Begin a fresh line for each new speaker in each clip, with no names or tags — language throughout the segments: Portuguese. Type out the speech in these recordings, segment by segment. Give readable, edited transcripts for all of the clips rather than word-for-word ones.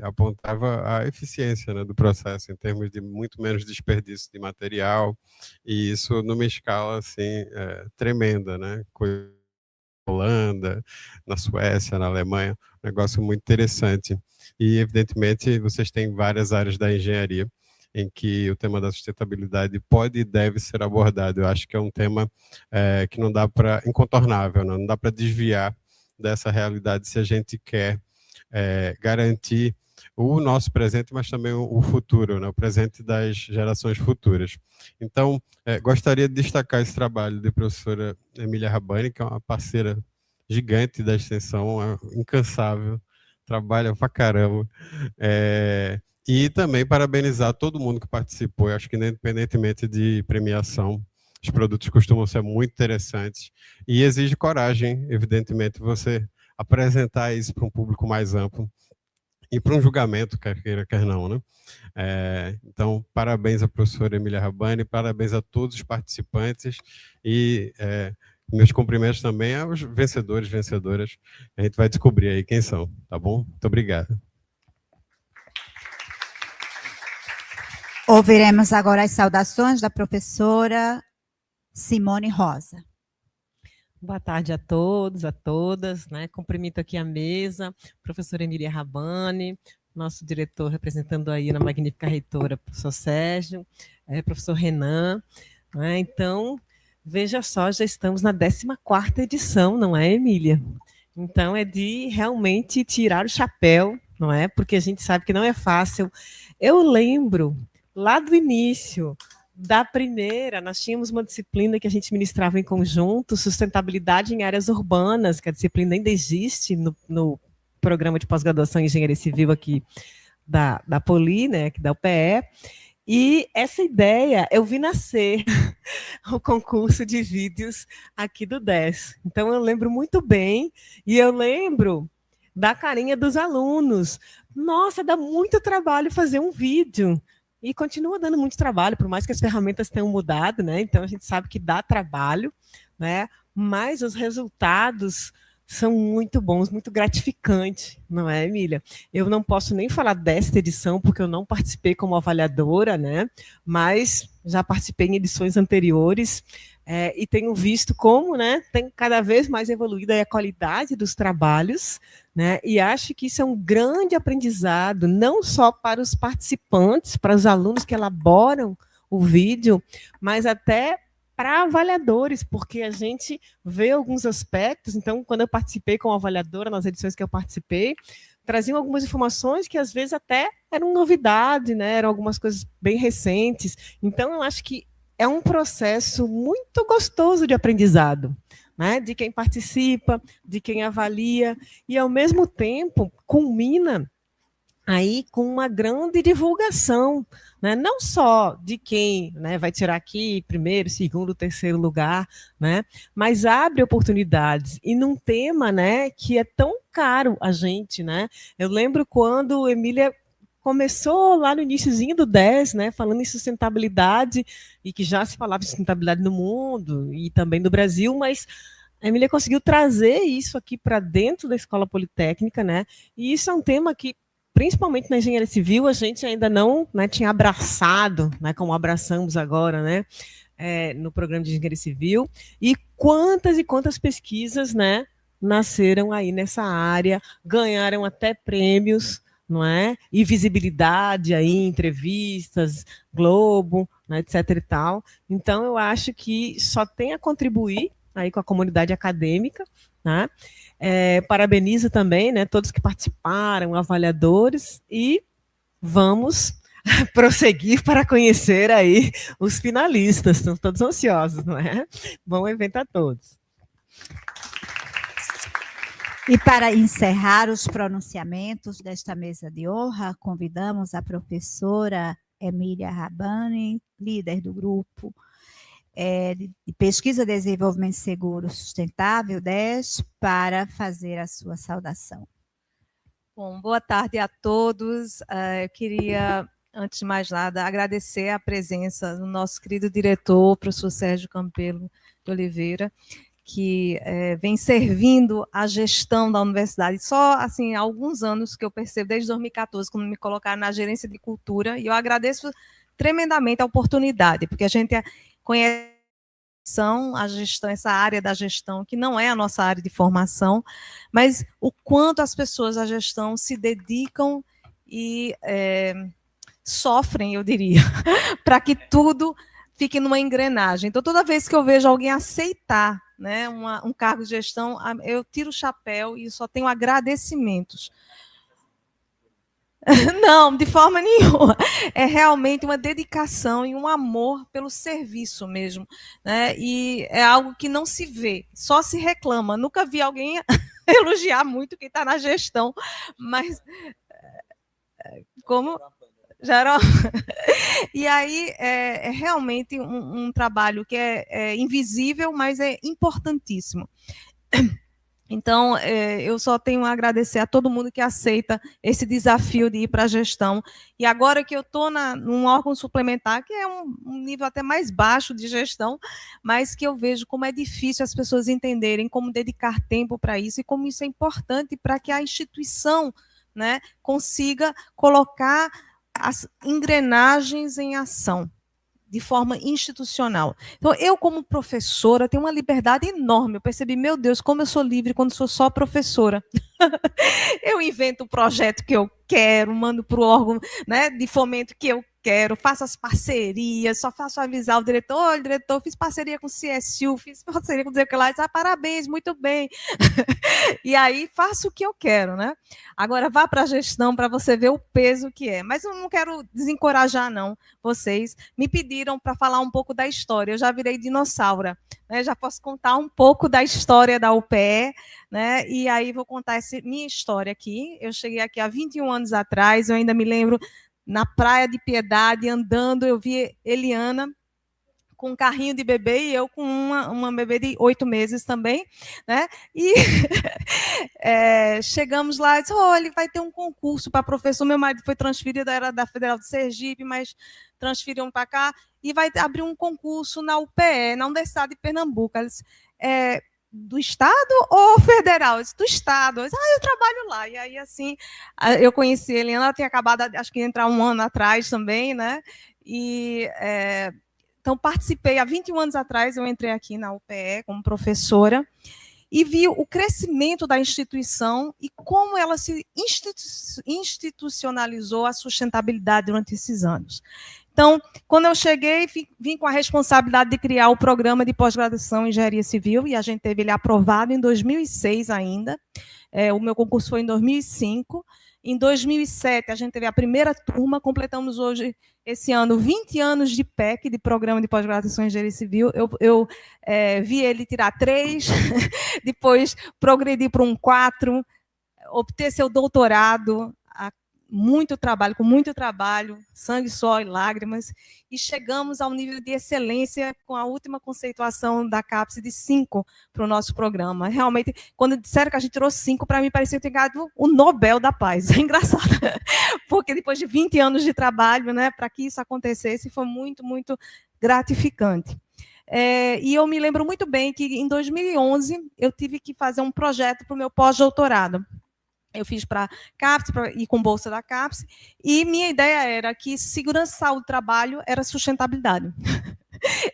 apontava a eficiência, né, do processo em termos de muito menos desperdício de material, e isso numa escala assim tremenda, né? Na Holanda, na Suécia, na Alemanha, um negócio muito interessante. E evidentemente vocês têm várias áreas da engenharia em que o tema da sustentabilidade pode e deve ser abordado. Eu acho que é um tema que não dá para incontornável, não dá para desviar dessa realidade se a gente quer garantir o nosso presente, mas também o futuro, né? O presente das gerações futuras. Então, gostaria de destacar esse trabalho da professora Emília Rabbani, que é uma parceira gigante da extensão, incansável, trabalha pra caramba. E também parabenizar todo mundo que participou. Eu acho que, independentemente de premiação, os produtos costumam ser muito interessantes e exige coragem, evidentemente, você apresentar isso para um público mais amplo e para um julgamento, quer queira, quer não, né? Então, parabéns à professora Emília Rabbani, parabéns a todos os participantes e meus cumprimentos também aos vencedores, vencedoras. A gente vai descobrir aí quem são, tá bom? Muito obrigado.
Ouviremos agora as saudações da professora Simone Rosa.
Boa tarde a todos, a todas, né? Cumprimento aqui a mesa, professora Emília Rabbani, nosso diretor representando aí na magnífica reitora, professor Sérgio, professor Renan, né? Então, veja só, já estamos na 14ª edição, não é, Emília? Então, é de realmente tirar o chapéu, não é? Porque a gente sabe que não é fácil. Eu lembro, lá do início da primeira, nós tínhamos uma disciplina que a gente ministrava em conjunto, sustentabilidade em áreas urbanas, que a disciplina ainda existe no programa de pós-graduação em engenharia civil aqui da Poli, né, aqui da UPE, e essa ideia eu vi nascer o concurso de vídeos aqui do DES. Então eu lembro muito bem, e eu lembro da carinha dos alunos. Nossa, dá muito trabalho fazer um vídeo. E continua dando muito trabalho, por mais que as ferramentas tenham mudado, né? Então a gente sabe que dá trabalho, né? Mas os resultados são muito bons, muito gratificantes, não é, Emília? Eu não posso nem falar desta edição, porque eu não participei como avaliadora, né? Mas já participei em edições anteriores, e tenho visto como, né, tem cada vez mais evoluído a qualidade dos trabalhos, né, e acho que isso é um grande aprendizado, não só para os participantes, para os alunos que elaboram o vídeo, mas até para avaliadores, porque a gente vê alguns aspectos. Então, quando eu participei como avaliadora, nas edições que eu participei, traziam algumas informações que às vezes até eram novidade, né, eram algumas coisas bem recentes. Então, eu acho que é um processo muito gostoso de aprendizado, né? De quem participa, de quem avalia, e, ao mesmo tempo, culmina aí com uma grande divulgação, né? Não só de quem, né, vai tirar aqui primeiro, segundo, terceiro lugar, né? Mas abre oportunidades, e num tema, né, que é tão caro a gente, né? Eu lembro quando Emília começou lá no iniciozinho do 10, né, falando em sustentabilidade, e que já se falava de sustentabilidade no mundo e também no Brasil, mas a Emília conseguiu trazer isso aqui para dentro da Escola Politécnica, né? E isso é um tema que, principalmente na engenharia civil, a gente ainda não, né, tinha abraçado, né, como abraçamos agora, né, no programa de engenharia civil. E quantas pesquisas, né, nasceram aí nessa área, ganharam até prêmios, não é? E visibilidade aí, entrevistas, Globo, né, etc. e tal. Então, eu acho que só tem a contribuir aí com a comunidade acadêmica, né? Parabenizo também, né, todos que participaram, avaliadores, e vamos prosseguir para conhecer aí os finalistas. Estão todos ansiosos, não é? Bom evento a todos.
E para encerrar os pronunciamentos desta mesa de honra, convidamos a professora Emília Rabbani, líder do grupo de Pesquisa, Desenvolvimento Seguro Sustentável, 10, para fazer a sua saudação.
Bom, boa tarde a todos. Eu queria, antes de mais nada, agradecer a presença do nosso querido diretor, professor Sérgio Campelo de Oliveira, que vem servindo a gestão da universidade. Só assim, há alguns anos que eu percebo, desde 2014, quando me colocaram na gerência de cultura, e eu agradeço tremendamente a oportunidade, porque a gente conhece a gestão, essa área da gestão, que não é a nossa área de formação, mas o quanto as pessoas da gestão se dedicam e sofrem, eu diria, para que tudo fique numa engrenagem. Então, toda vez que eu vejo alguém aceitar, né, um cargo de gestão, eu tiro o chapéu e só tenho agradecimentos. Não, de forma nenhuma. É realmente uma dedicação e um amor pelo serviço mesmo, né? E é algo que não se vê, só se reclama. Nunca vi alguém elogiar muito quem está na gestão, mas como já e aí é realmente um trabalho que é invisível, mas é importantíssimo. Então, eu só tenho a agradecer a todo mundo que aceita esse desafio de ir para a gestão. E agora que eu estou num órgão suplementar, que é um nível até mais baixo de gestão, mas que eu vejo como é difícil as pessoas entenderem como dedicar tempo para isso e como isso é importante para que a instituição, né, consiga colocar as engrenagens em ação de forma institucional. Então, eu, como professora, tenho uma liberdade enorme. Eu percebi, meu Deus, como eu sou livre quando sou só professora. Eu invento o projeto que eu quero, mando para o órgão, né, de fomento que eu quero, faço as parcerias, só faço avisar o diretor, olha, diretor, fiz parceria com o CSU, fiz parceria com o que lá, diz, parabéns, muito bem. E aí faço o que eu quero, né? Agora vá para a gestão para você ver o peso que é. Mas eu não quero desencorajar, não, vocês. Me pediram para falar um pouco da história, eu já virei dinossauro, né? Já posso contar um pouco da história da UPE, né? E aí vou contar essa minha história aqui. Eu cheguei aqui há 21 anos atrás, eu ainda me lembro, na Praia de Piedade, andando, eu vi Eliana com um carrinho de bebê e eu com uma bebê de 8 meses também, né? E chegamos lá e disse, olha, vai ter um concurso para professor. Meu marido foi transferido, era da Federal de Sergipe, mas transferiram para cá, e vai abrir um concurso na UPE, na Universidade de Pernambuco. Ela disse, do Estado ou federal? Eu disse, do Estado. Eu disse, eu trabalho lá. E aí, assim, eu conheci a Helena, ela tinha acabado, acho que entrar um ano atrás também, né? E então, participei, há 21 anos atrás, eu entrei aqui na UPE como professora e vi o crescimento da instituição e como ela se institucionalizou a sustentabilidade durante esses anos. Então, quando eu cheguei, vim com a responsabilidade de criar o programa de pós-graduação em Engenharia Civil, e a gente teve ele aprovado em 2006 ainda. O meu concurso foi em 2005. Em 2007, a gente teve a primeira turma, completamos hoje, esse ano, 20 anos de PEC, de Programa de Pós-Graduação em Engenharia Civil. Eu vi ele tirar 3, depois progredir para um 4, obter seu doutorado, com muito trabalho, sangue, suor e lágrimas, e chegamos ao nível de excelência com a última conceituação da CAPES de 5 para o nosso programa. Realmente, quando disseram que a gente tirou 5, para mim parecia ter ganhado o Nobel da Paz. É engraçado, porque depois de 20 anos de trabalho, né, para que isso acontecesse, foi muito, muito gratificante. E eu me lembro muito bem que, em 2011, eu tive que fazer um projeto para o meu pós-doutorado. Eu fiz para a CAPES e com bolsa da CAPES, e minha ideia era que segurança, saúde e trabalho era sustentabilidade.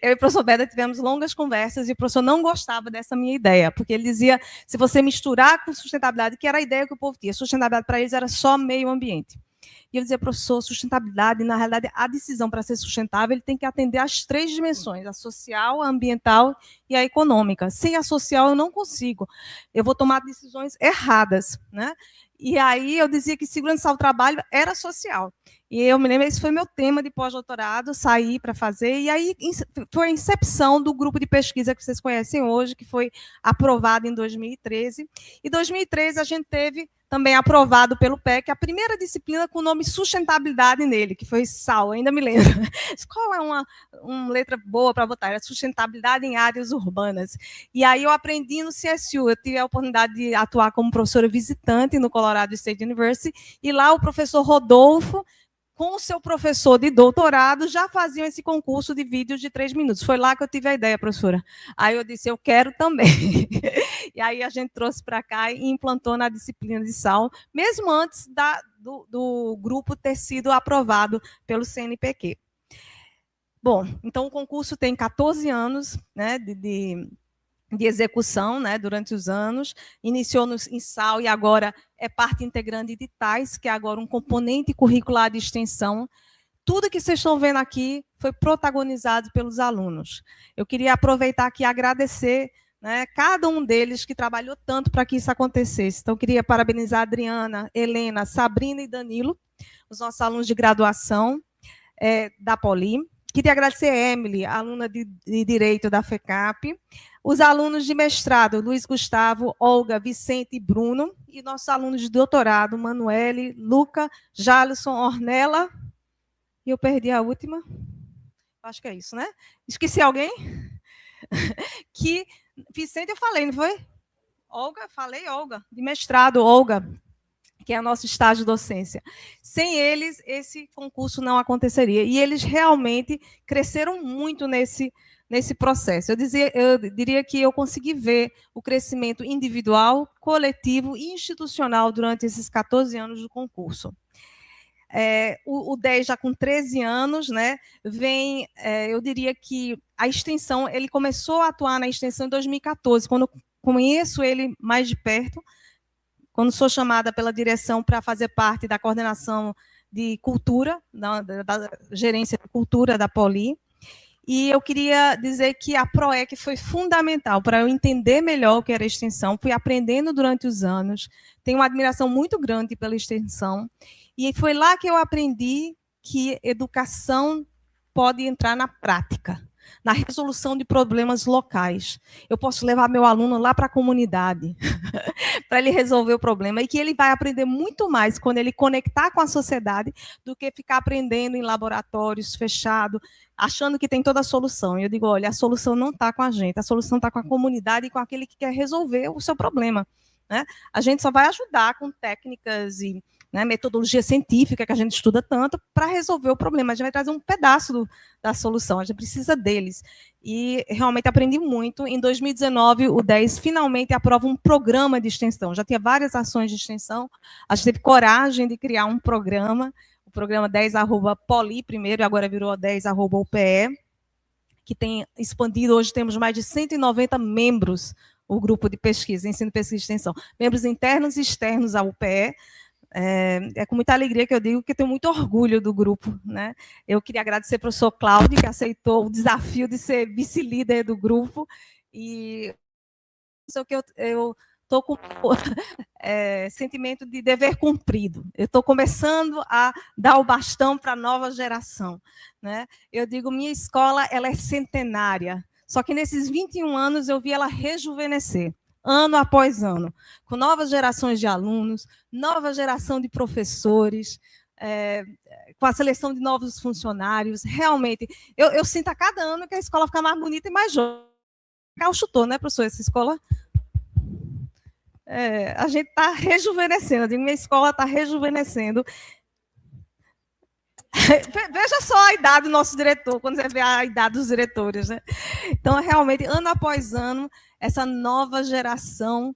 Eu e o professor Beda tivemos longas conversas e o professor não gostava dessa minha ideia, porque ele dizia, se você misturar com sustentabilidade, que era a ideia que o povo tinha, sustentabilidade para eles era só meio ambiente. E eu dizia, professor, sustentabilidade, na realidade, a decisão para ser sustentável, ele tem que atender às 3 dimensões, a social, a ambiental e a econômica. Sem a social, eu não consigo. Eu vou tomar decisões erradas, né? E aí eu dizia que segurança, saúde e trabalho era social. E eu me lembro, esse foi meu tema de pós-doutorado, saí para fazer, e aí foi a incepção do grupo de pesquisa que vocês conhecem hoje, que foi aprovado em 2013. Em 2013, a gente teve também aprovado pelo PEC a primeira disciplina com o nome sustentabilidade nele, que foi SAL, ainda me lembro. Qual é uma letra boa para botar? Era sustentabilidade em áreas urbanas. E aí eu aprendi no CSU, eu tive a oportunidade de atuar como professora visitante no Colorado State University, e lá o professor Rodolfo com o seu professor de doutorado, já faziam esse concurso de vídeos de 3 minutos. Foi lá que eu tive a ideia, professora. Aí eu disse, eu quero também. E aí a gente trouxe para cá e implantou na disciplina de SAL, mesmo antes do grupo ter sido aprovado pelo CNPq. Bom, então o concurso tem 14 anos, né, de execução, né, durante os anos, iniciou em SAL e agora é parte integrante de TAIS, que é agora um componente curricular de extensão. Tudo que vocês estão vendo aqui foi protagonizado pelos alunos. Eu queria aproveitar aqui e agradecer, né, cada um deles que trabalhou tanto para que isso acontecesse. Então, eu queria parabenizar a Adriana, Helena, Sabrina e Danilo, os nossos alunos de graduação da Poli. Queria agradecer a Emily, aluna de Direito da FECAP, os alunos de mestrado, Luiz Gustavo, Olga, Vicente e Bruno, e nossos alunos de doutorado, Manuele, Luca, Jalisson, Ornella, e eu perdi a última, acho que é isso, né? Esqueci alguém? Que Vicente eu falei, não foi? Olga, falei Olga, de mestrado, Olga, que é o nosso estágio de docência. Sem eles, esse concurso não aconteceria. E eles realmente cresceram muito nesse processo. Eu diria que eu consegui ver o crescimento individual, coletivo e institucional durante esses 14 anos do concurso. O 10 já com 13 anos, né, eu diria que a extensão, ele começou a atuar na extensão em 2014, quando eu conheço ele mais de perto, quando sou chamada pela direção para fazer parte da coordenação de cultura, da gerência de cultura da Poli. E eu queria dizer que a PROEC foi fundamental para eu entender melhor o que era extensão, fui aprendendo durante os anos, tenho uma admiração muito grande pela extensão, e foi lá que eu aprendi que educação pode entrar na prática, na resolução de problemas locais. Eu posso levar meu aluno lá para a comunidade, para ele resolver o problema, e que ele vai aprender muito mais quando ele conectar com a sociedade do que ficar aprendendo em laboratórios fechados, achando que tem toda a solução. E eu digo, olha, a solução não está com a gente, a solução está com a comunidade e com aquele que quer resolver o seu problema, né? A gente só vai ajudar com técnicas e, né, metodologia científica que a gente estuda tanto para resolver o problema. A gente vai trazer um pedaço da solução, a gente precisa deles. E realmente aprendi muito. Em 2019, o 10 finalmente aprova um programa de extensão. Já tinha várias ações de extensão, a gente teve coragem de criar um programa, o programa 10@poli primeiro, e agora virou 10@UPE, que tem expandido, hoje temos mais de 190 membros, o grupo de pesquisa, ensino, pesquisa e extensão, membros internos e externos à UPE. É com muita alegria que eu digo que tenho muito orgulho do grupo, né? Eu queria agradecer ao professor Cláudio, que aceitou o desafio de ser vice-líder do grupo, e só que eu estou com sentimento de dever cumprido. Eu estou começando a dar o bastão para a nova geração, né? Eu digo, minha escola ela é centenária, só que nesses 21 anos eu vi ela rejuvenescer, ano após ano, com novas gerações de alunos, nova geração de professores, com a seleção de novos funcionários. Realmente, eu sinto a cada ano que a escola fica mais bonita e mais jovem. O chutou, né, professor, essa escola? A gente está rejuvenescendo, eu digo, minha escola está rejuvenescendo. Veja só a idade do nosso diretor, quando você vê a idade dos diretores, né? Então, realmente, ano após ano, essa nova geração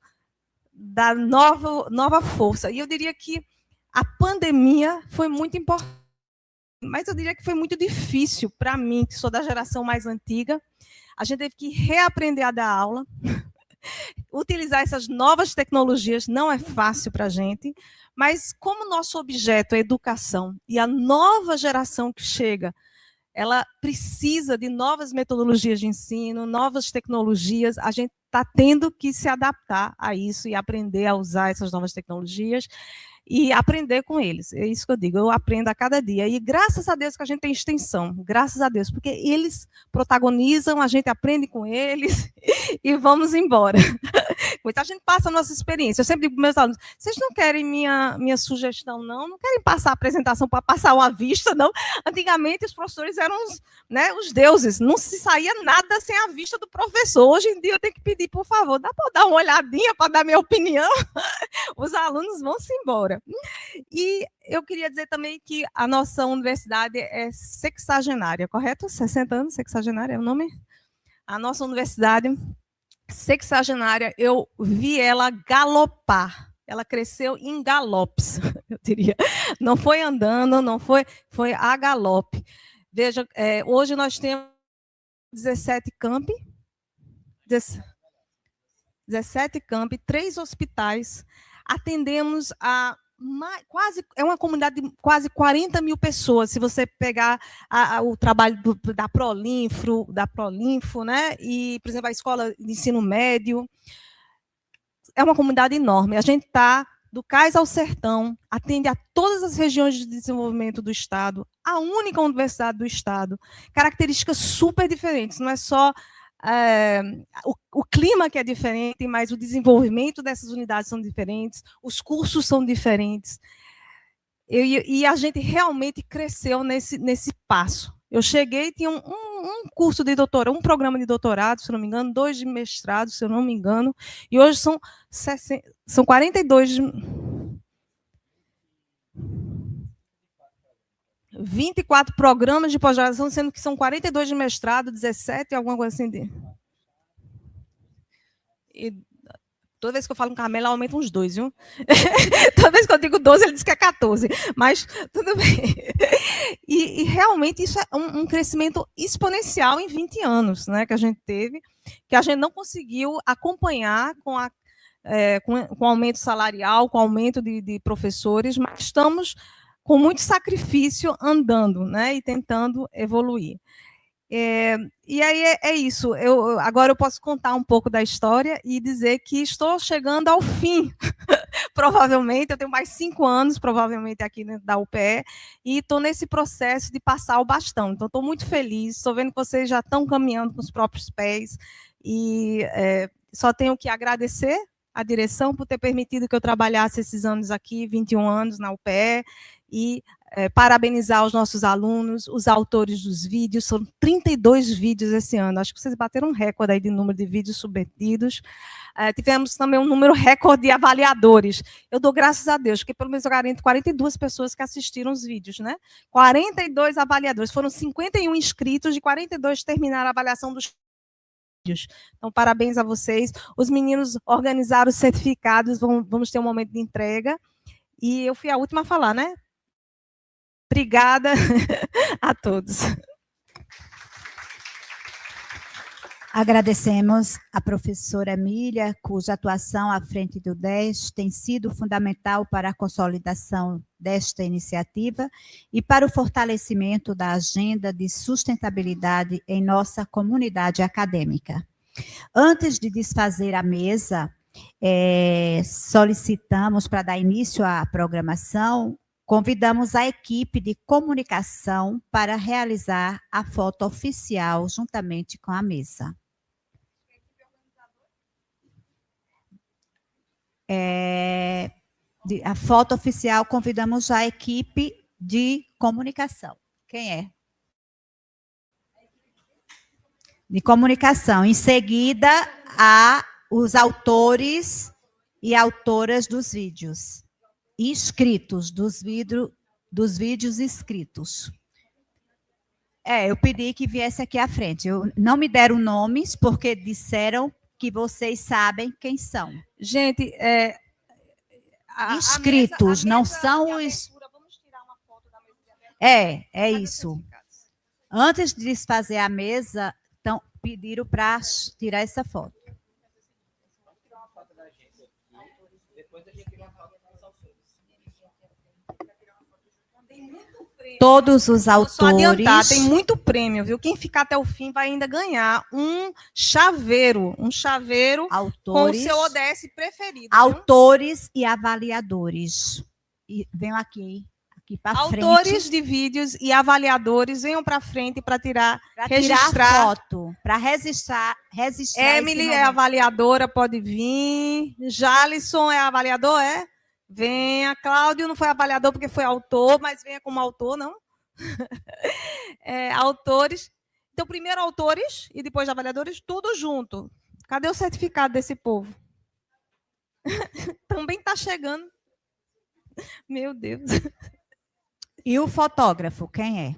da nova força. E eu diria que a pandemia foi muito importante, mas eu diria que foi muito difícil para mim, que sou da geração mais antiga. A gente teve que reaprender a dar aula, utilizar essas novas tecnologias não é fácil para a gente, mas como nosso objeto é educação e a nova geração que chega, ela precisa de novas metodologias de ensino, novas tecnologias, a gente está tendo que se adaptar a isso e aprender a usar essas novas tecnologias e aprender com eles. É isso que eu digo, eu aprendo a cada dia. E graças a Deus que a gente tem extensão, graças a Deus, porque eles protagonizam, a gente aprende com eles e vamos embora. A gente passa a nossa experiência. Eu sempre digo para meus alunos, vocês não querem minha sugestão, não? Não querem passar a apresentação para passar uma vista, não? Antigamente, os professores eram os deuses. Não se saía nada sem a vista do professor. Hoje em dia, eu tenho que pedir, por favor, dá para dar uma olhadinha para dar minha opinião? Os alunos vão-se embora. E eu queria dizer também que a nossa universidade é sexagenária, correto? 60 anos, sexagenária é o nome? A nossa universidade sexagenária, eu vi ela galopar. Ela cresceu em galopes, eu diria. Não foi andando, não foi a galope. Veja, hoje nós temos 17 campi, 17 campi, 3 hospitais, atendemos a é uma comunidade de quase 40 mil pessoas, se você pegar o trabalho da Prolinfo, né? E, por exemplo, a escola de ensino médio. É uma comunidade enorme. A gente está do Cais ao Sertão, atende a todas as regiões de desenvolvimento do Estado, a única universidade do Estado. Características super diferentes, não é só o clima que é diferente, mas o desenvolvimento dessas unidades são diferentes, os cursos são diferentes. E a gente realmente cresceu nesse passo. Eu cheguei e tinha um curso de doutorado, um programa de doutorado, se não me engano, 2 de mestrado, se eu não me engano, e hoje são 42... 24 programas de pós-graduação, sendo que são 42 de mestrado, 17, alguma coisa assim. E toda vez que eu falo com Carmela, aumenta uns 2, viu? Toda vez que eu digo 12, ele diz que é 14. Mas tudo bem. E realmente isso é um crescimento exponencial em 20 anos, né, que a gente teve, que a gente não conseguiu acompanhar com o aumento salarial, com o aumento de professores, mas estamos com muito sacrifício andando, né, e tentando evoluir. E aí é isso. Agora eu posso contar um pouco da história e dizer que estou chegando ao fim, provavelmente. Eu tenho mais 5 anos, provavelmente, aqui da UPE, e estou nesse processo de passar o bastão. Então, estou muito feliz, estou vendo que vocês já estão caminhando com os próprios pés, e só tenho que agradecer à direção por ter permitido que eu trabalhasse esses anos aqui, 21 anos na UPE, e parabenizar os nossos alunos, os autores dos vídeos. São 32 vídeos esse ano. Acho que vocês bateram um recorde aí de número de vídeos submetidos. Tivemos também um número recorde de avaliadores. Eu dou graças a Deus, porque pelo menos eu garanto 42 pessoas que assistiram os vídeos, né? 42 avaliadores. Foram 51 inscritos, de 42 terminaram a avaliação dos vídeos. Então, parabéns a vocês. Os meninos organizaram os certificados, vamos ter um momento de entrega. E eu fui a última a falar, né? Obrigada a todos.
Agradecemos a professora Emília, cuja atuação à frente do DES tem sido fundamental para a consolidação desta iniciativa e para o fortalecimento da agenda de sustentabilidade em nossa comunidade acadêmica. Antes de desfazer a mesa, solicitamos, para dar início à programação, convidamos a equipe de comunicação para realizar a foto oficial juntamente com a mesa. A foto oficial, convidamos a equipe de comunicação. Quem é? De comunicação. Em seguida, os autores e autoras dos vídeos. Inscritos, dos vídeos inscritos. Eu pedi que viesse aqui à frente. Não me deram nomes, porque disseram que vocês sabem quem são.
Gente,
inscritos, não são os...
Vamos tirar uma foto da mesa de abertura.
É isso. Antes de desfazer a mesa, então, pediram para tirar essa foto. Todos os autores...
Só adiantar, tem muito prêmio, viu? Quem ficar até o fim vai ainda ganhar um chaveiro autores, com o seu ODS preferido.
Autores, viu? E avaliadores. E venham aqui aqui para frente.
Autores de vídeos e avaliadores, venham para frente para tirar,
Para
registrar.
tirar foto, para registrar
Emily é avaliadora, pode vir. Jalisson é avaliador, é? Venha. Cláudio não foi avaliador porque foi autor, mas venha como autor, não? Autores. Então, primeiro autores e depois avaliadores, tudo junto. Cadê o certificado desse povo? Também está chegando. Meu Deus.
E o fotógrafo, quem é?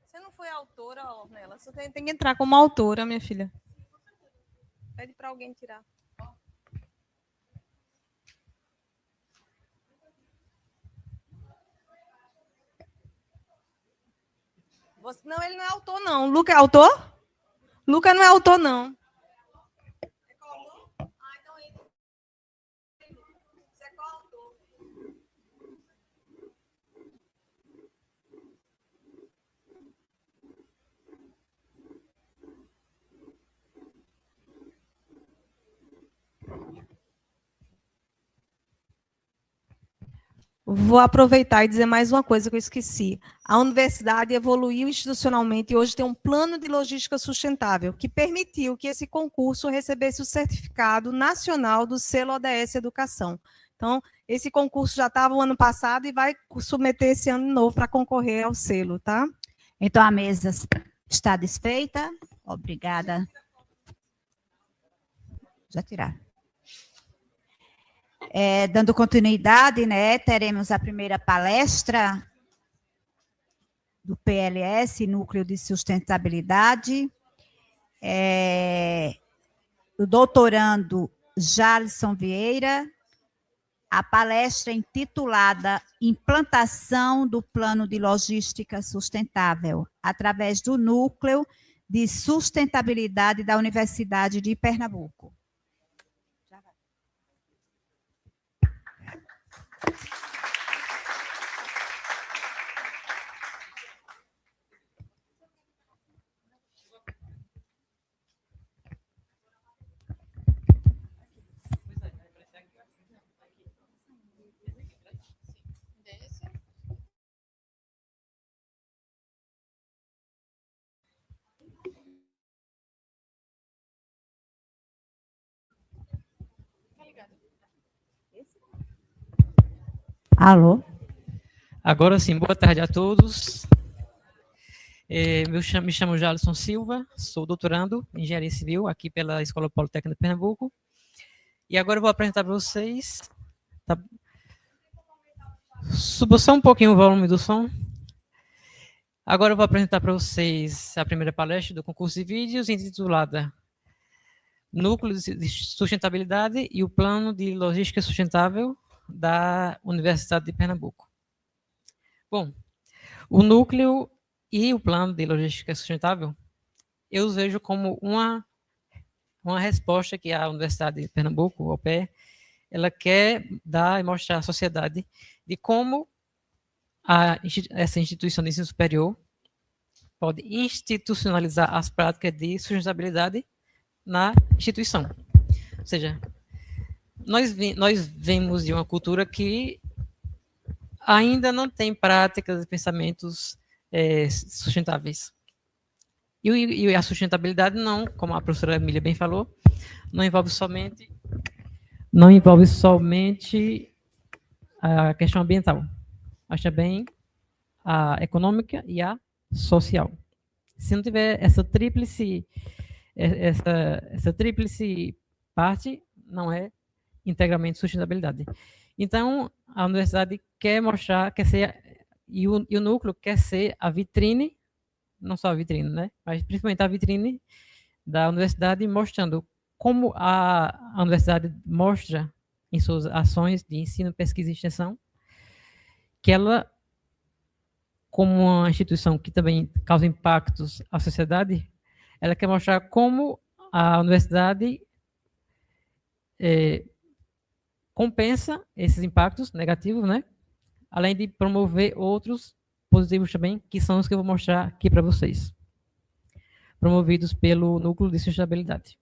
Você não foi autora, Ornella? Você tem que entrar como autora, minha filha. Pede para alguém tirar. Não, ele não é autor, não. Luca é autor? Luca não é autor, não. É coautor? Ah, então entra. Você é coautor. Vou aproveitar e dizer mais uma coisa que eu esqueci. A universidade evoluiu institucionalmente e hoje tem um plano de logística sustentável que permitiu que esse concurso recebesse o certificado nacional do selo ODS Educação. Então, esse concurso já estava o ano passado e vai submeter esse ano de novo para concorrer ao selo, tá?
Então, a mesa está desfeita. Obrigada. Já tirar. Dando continuidade, né, teremos a primeira palestra do PLS, Núcleo de Sustentabilidade, do doutorando Jalisson Vieira, a palestra intitulada Implantação do Plano de Logística Sustentável, através do Núcleo de Sustentabilidade da Universidade de Pernambuco. Alô?
Agora sim, boa tarde a todos. Me chamo Jalisson Silva, sou doutorando em Engenharia Civil aqui pela Escola Politécnica de Pernambuco. E agora eu vou apresentar para vocês... Tá? Suba só um pouquinho o volume do som. Agora eu vou apresentar para vocês a primeira palestra do concurso de vídeos, intitulada Núcleo de Sustentabilidade e o Plano de Logística Sustentável da Universidade de Pernambuco. Bom, o núcleo e o plano de logística sustentável, eu os vejo como uma resposta que a Universidade de Pernambuco, o UPE, ela quer dar e mostrar à sociedade de como essa instituição de ensino superior pode institucionalizar as práticas de sustentabilidade na instituição. Ou seja, nós vemos de uma cultura que ainda não tem práticas e pensamentos sustentáveis. E a sustentabilidade não, como a professora Emília bem falou, não envolve somente a questão ambiental, mas também a econômica e a social. Se não tiver essa tríplice parte, não é integralmente sustentabilidade. Então, a universidade quer mostrar, e o núcleo quer ser a vitrine, não só a vitrine, né, mas principalmente a vitrine da universidade, mostrando como a universidade mostra em suas ações de ensino, pesquisa e extensão, que ela, como uma instituição que também causa impactos à sociedade, ela quer mostrar como a universidade compensa esses impactos negativos, né? Além de promover outros positivos também, que são os que eu vou mostrar aqui para vocês, promovidos pelo Núcleo de Sustentabilidade.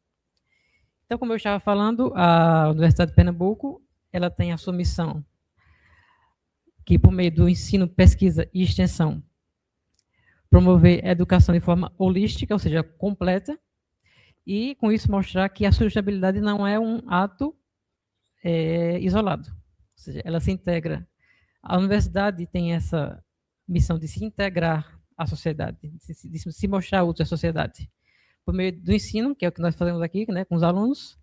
Então, como eu estava falando, a Universidade de Pernambuco, ela tem a sua missão, que por meio do ensino, pesquisa e extensão, promover a educação de forma holística, ou seja, completa, e com isso mostrar que a sustentabilidade não é um ato isolado, ou seja, ela se integra. A universidade tem essa missão de se integrar à sociedade, de se mostrar útil à sociedade, por meio do ensino, que é o que nós fazemos aqui, né, com os alunos,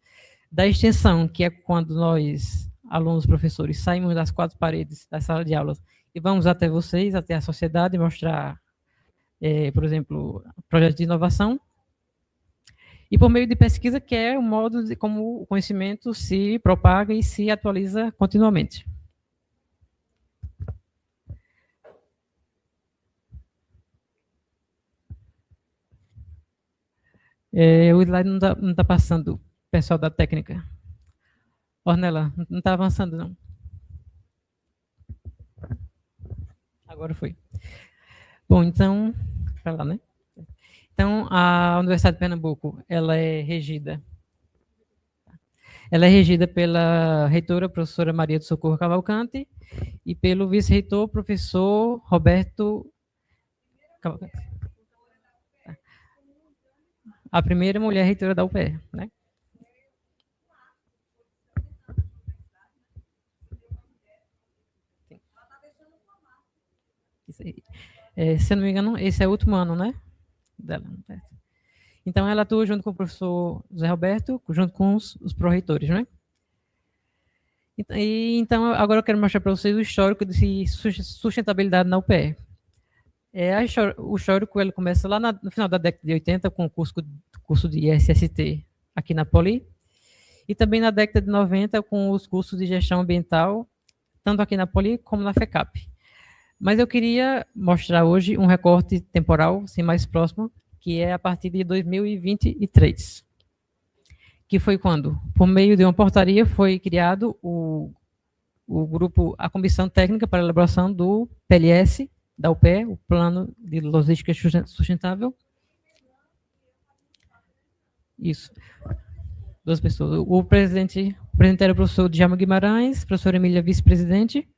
da extensão, que é quando nós, alunos, professores, saímos das 4 paredes da sala de aula e vamos até vocês, até a sociedade, mostrar, por exemplo, projetos de inovação, e por meio de pesquisa, que é o modo de como o conhecimento se propaga e se atualiza continuamente. O slide não está passando, pessoal da técnica. Ornella, não está avançando, não. Agora foi. Bom, então, para lá, né? Então, a Universidade de Pernambuco, ela é regida pela reitora, professora Maria do Socorro Cavalcante, e pelo vice-reitor, professor Roberto Cavalcante. A primeira mulher reitora da UPE, né? Isso aí. Se eu não me engano, esse é o último ano, né? Dela. Então, ela atua junto com o professor José Roberto, junto com os pró-reitores, né? Então, agora eu quero mostrar para vocês o histórico de sustentabilidade na UPE. O histórico ele começa lá no final da década de 80, com o curso de ISST aqui na Poli, e também na década de 90, com os cursos de gestão ambiental, tanto aqui na Poli como na FECAP. Mas eu queria mostrar hoje um recorte temporal, assim, mais próximo, que é a partir de 2023, que foi quando, por meio de uma portaria, foi criado a Comissão Técnica para a Elaboração do PLS, da UPE, o Plano de Logística Sustentável. Isso. 2 pessoas. O presidente era o professor Djalma Guimarães, professora Emília, vice-presidente,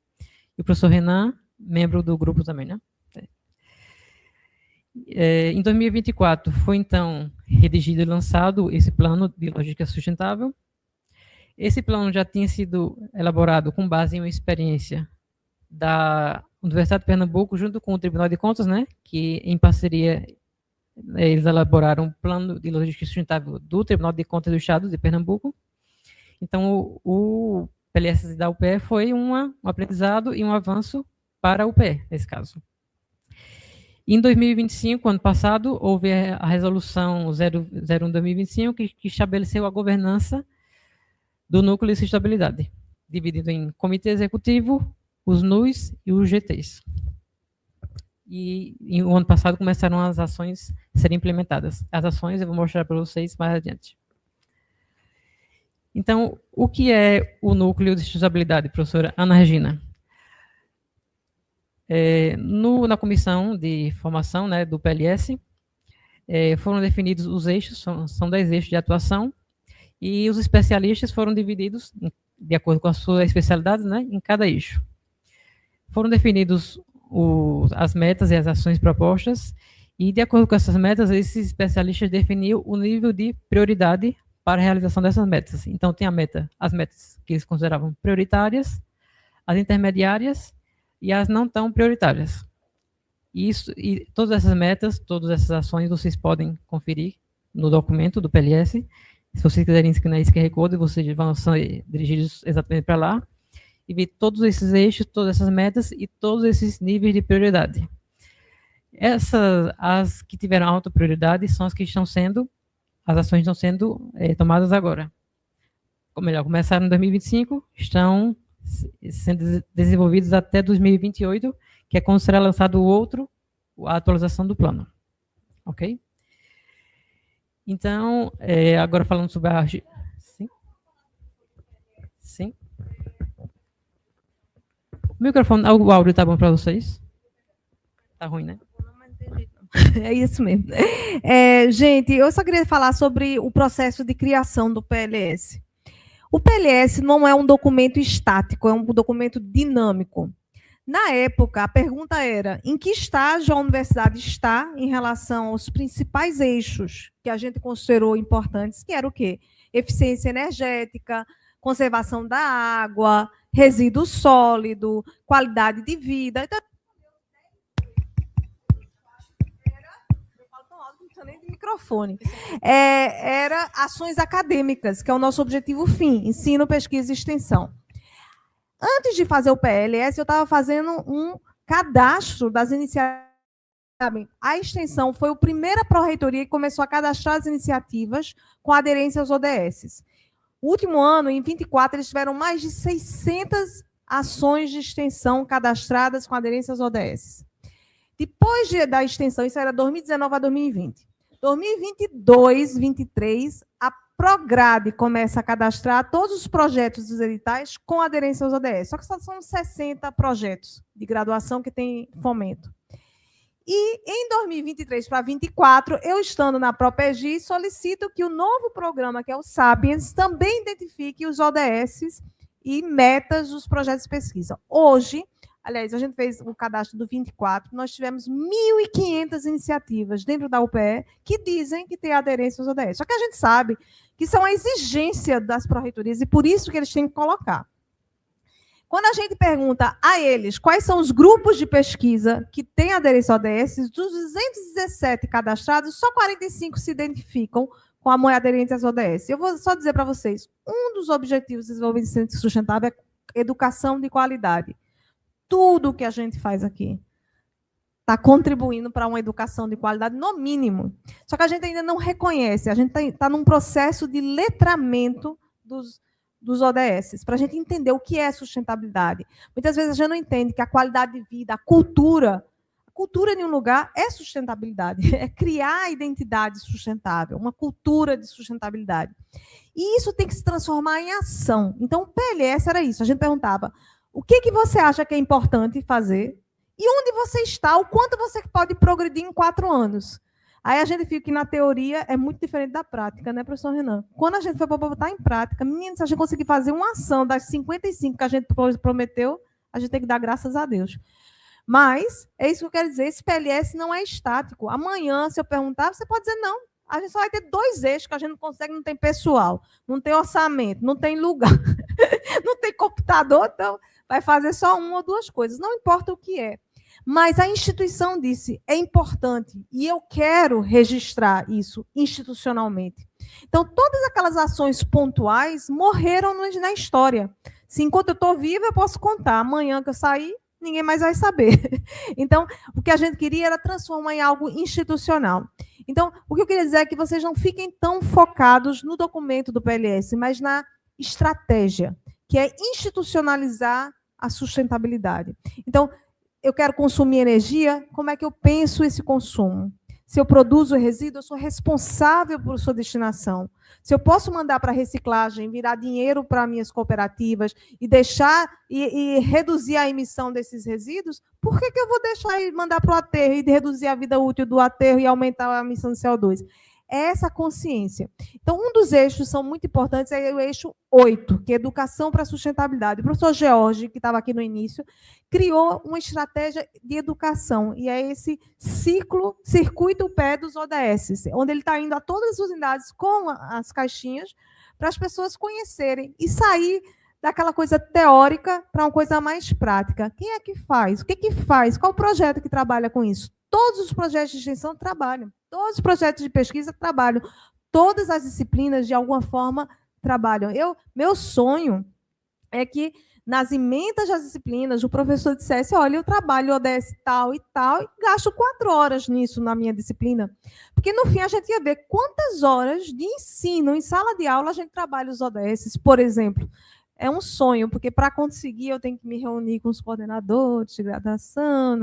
e o professor Renan, membro do grupo também, né? Em 2024, foi, então, redigido e lançado esse plano de logística sustentável. Esse plano já tinha sido elaborado com base em uma experiência da Universidade de Pernambuco, junto com o Tribunal de Contas, né, que, em parceria, eles elaboraram um plano de logística sustentável do Tribunal de Contas do Estado de Pernambuco. Então, o PLS da UPE foi um aprendizado e um avanço para a UPE, nesse caso. Em 2025, ano passado, houve a resolução 01/2025, que estabeleceu a governança do núcleo de sustentabilidade, dividido em comitê executivo, os NUs e os GTs. E no ano passado começaram as ações a serem implementadas. As ações eu vou mostrar para vocês mais adiante. Então, o que é o núcleo de sustentabilidade, professora Ana Regina? Na comissão de formação, né, do PLS, foram definidos os eixos, são 10 eixos de atuação, e os especialistas foram divididos, de acordo com a sua especialidade, né, em cada eixo. Foram definidos as metas e as ações propostas, e de acordo com essas metas, esses especialistas definiram o nível de prioridade para a realização dessas metas. Então, tem as metas que eles consideravam prioritárias, as intermediárias, e as não tão prioritárias. E todas essas metas, todas essas ações, vocês podem conferir no documento do PLS. Se vocês quiserem escanear esse QR Code, vocês vão ser dirigidos exatamente para lá e ver todos esses eixos, todas essas metas e todos esses níveis de prioridade. As que tiveram alta prioridade são as que estão sendo, as ações estão sendo tomadas agora. Ou melhor, começaram em 2025, estão sendo desenvolvidos até 2028, que é quando será lançado a atualização do plano. Ok? Então, agora falando sobre a... Sim? Sim? O microfone, o áudio está bom para vocês? Está ruim, né?
É isso mesmo. Gente, eu só queria falar sobre o processo de criação do PLS. O PLS não é um documento estático, é um documento dinâmico. Na época, a pergunta era: em que estágio a universidade está em relação aos principais eixos que a gente considerou importantes, que era o quê? Eficiência energética, conservação da água, resíduo sólido, qualidade de vida. Então, nem de microfone. Era ações acadêmicas, que é o nosso objetivo fim, ensino, pesquisa e extensão. Antes de fazer o PLS, eu estava fazendo um cadastro das iniciativas. A extensão foi a primeira pró-reitoria que começou a cadastrar as iniciativas com aderência aos ODS. O último ano, em 24, eles tiveram mais de 600 ações de extensão cadastradas com aderência aos ODS. Depois da extensão, isso era 2019 a 2020. 2022, 2023, a Prograde começa a cadastrar todos os projetos dos editais com aderência aos ODS. Só que só são 60 projetos de graduação que tem fomento. E em 2023 para 2024, eu estando na Propegi, solicito que o novo programa, que é o Sapiens, também identifique os ODS e metas dos projetos de pesquisa. Hoje, aliás, a gente fez o cadastro do 24, nós tivemos 1.500 iniciativas dentro da UPE que dizem que tem aderência aos ODS. Só que a gente sabe que isso é uma exigência das pró-reitorias e por isso que eles têm que colocar. Quando a gente pergunta a eles quais são os grupos de pesquisa que têm aderência ao ODS, dos 217 cadastrados, só 45 se identificam com a aderência aos ODS. Eu vou só dizer para vocês, um dos objetivos do desenvolvimento sustentável é educação de qualidade. Tudo que a gente faz aqui está contribuindo para uma educação de qualidade, no mínimo. Só que a gente ainda não reconhece, a gente está num processo de letramento dos ODS, para a gente entender o que é sustentabilidade. Muitas vezes a gente não entende que a qualidade de vida, a cultura em um lugar é sustentabilidade, é criar a identidade sustentável, uma cultura de sustentabilidade. E isso tem que se transformar em ação. Então, o PLS era isso, a gente perguntava: o que você acha que é importante fazer? E onde você está? O quanto você pode progredir em 4 anos? Aí a gente fica que na teoria é muito diferente da prática, né, professor Renan? Quando a gente foi para botar em prática, meninos, se a gente conseguir fazer uma ação das 55 que a gente prometeu, a gente tem que dar graças a Deus. Mas, é isso que eu quero dizer, esse PLS não é estático. Amanhã, se eu perguntar, você pode dizer não. A gente só vai ter 2 eixos que a gente não consegue, não tem pessoal, não tem orçamento, não tem lugar, não tem computador, então vai fazer só 1 ou 2 coisas, não importa o que é. Mas a instituição disse, é importante, e eu quero registrar isso institucionalmente. Então, todas aquelas ações pontuais morreram na história. Se enquanto eu estou viva, eu posso contar. Amanhã que eu sair, ninguém mais vai saber. Então, o que a gente queria era transformar em algo institucional. Então, o que eu queria dizer é que vocês não fiquem tão focados no documento do PLS, mas na estratégia, que é institucionalizar a sustentabilidade. Então, eu quero consumir energia, como é que eu penso esse consumo? Se eu produzo resíduo, eu sou responsável por sua destinação. Se eu posso mandar para reciclagem, virar dinheiro para minhas cooperativas e deixar e reduzir a emissão desses resíduos, por que eu vou deixar e mandar para o aterro e reduzir a vida útil do aterro e aumentar a emissão de CO2? É essa consciência. Então, um dos eixos são muito importantes é o eixo 8, que é educação para a sustentabilidade. O professor George, que estava aqui no início, criou uma estratégia de educação, e é esse circuito pé dos ODS, onde ele está indo a todas as unidades com as caixinhas, para as pessoas conhecerem e sair daquela coisa teórica para uma coisa mais prática. Quem é que faz? O que faz? Qual o projeto que trabalha com isso? Todos os projetos de extensão trabalham, todos os projetos de pesquisa trabalham, todas as disciplinas, de alguma forma, trabalham. Meu sonho é que, nas emendas das disciplinas, o professor dissesse, olha, eu trabalho ODS tal e tal, e gasto 4 horas nisso na minha disciplina. Porque, no fim, a gente ia ver quantas horas de ensino em sala de aula a gente trabalha os ODS, por exemplo. É um sonho, porque para conseguir eu tenho que me reunir com os coordenadores de graduação,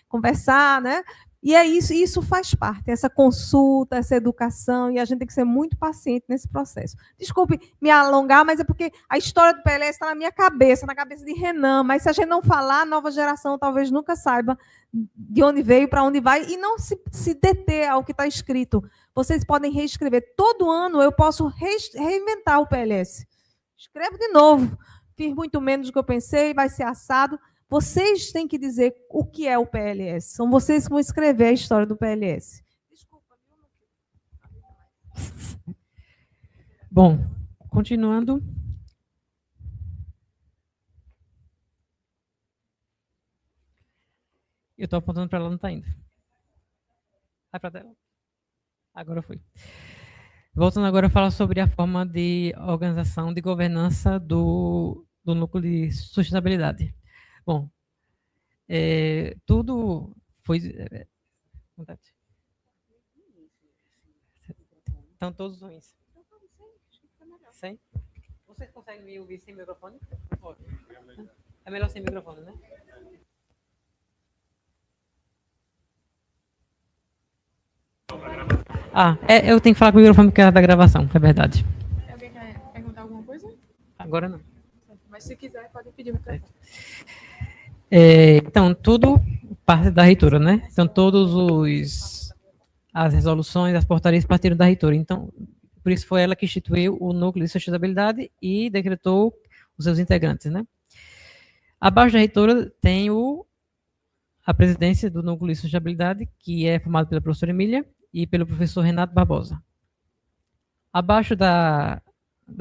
conversar, né? E é isso, isso faz parte, essa consulta, essa educação, e a gente tem que ser muito paciente nesse processo. Desculpe me alongar, mas é porque a história do PLS está na minha cabeça, na cabeça de Renan, mas se a gente não falar, a nova geração talvez nunca saiba de onde veio, para onde vai, e não se deter ao que está escrito. Vocês podem reescrever. Todo ano eu posso reinventar o PLS. Escrevo de novo. Fiz muito menos do que eu pensei, vai ser assado. Vocês têm que dizer o que é o PLS. São vocês que vão escrever a história do PLS. Desculpa.
Bom, continuando. Eu estou apontando para ela, não está indo. Vai para tela. Agora foi. Voltando agora a falar sobre a forma de organização, de governança do núcleo de sustentabilidade. Bom, tudo foi... Estão todos ruins. Sim? Vocês conseguem me ouvir sem microfone? É melhor sem microfone, né? Eu tenho que falar com o microfone porque é da gravação, é verdade.
Alguém quer perguntar alguma coisa?
Agora não.
Mas se quiser, pode pedir o microfone.
Então, tudo parte da reitora, né? Então, as resoluções, as portarias partiram da reitora. Então, por isso foi ela que instituiu o núcleo de sustentabilidade e decretou os seus integrantes, né? Abaixo da reitora tem a presidência do núcleo de sustentabilidade, que é formado pela professora Emília e pelo professor Renato Barbosa. Abaixo da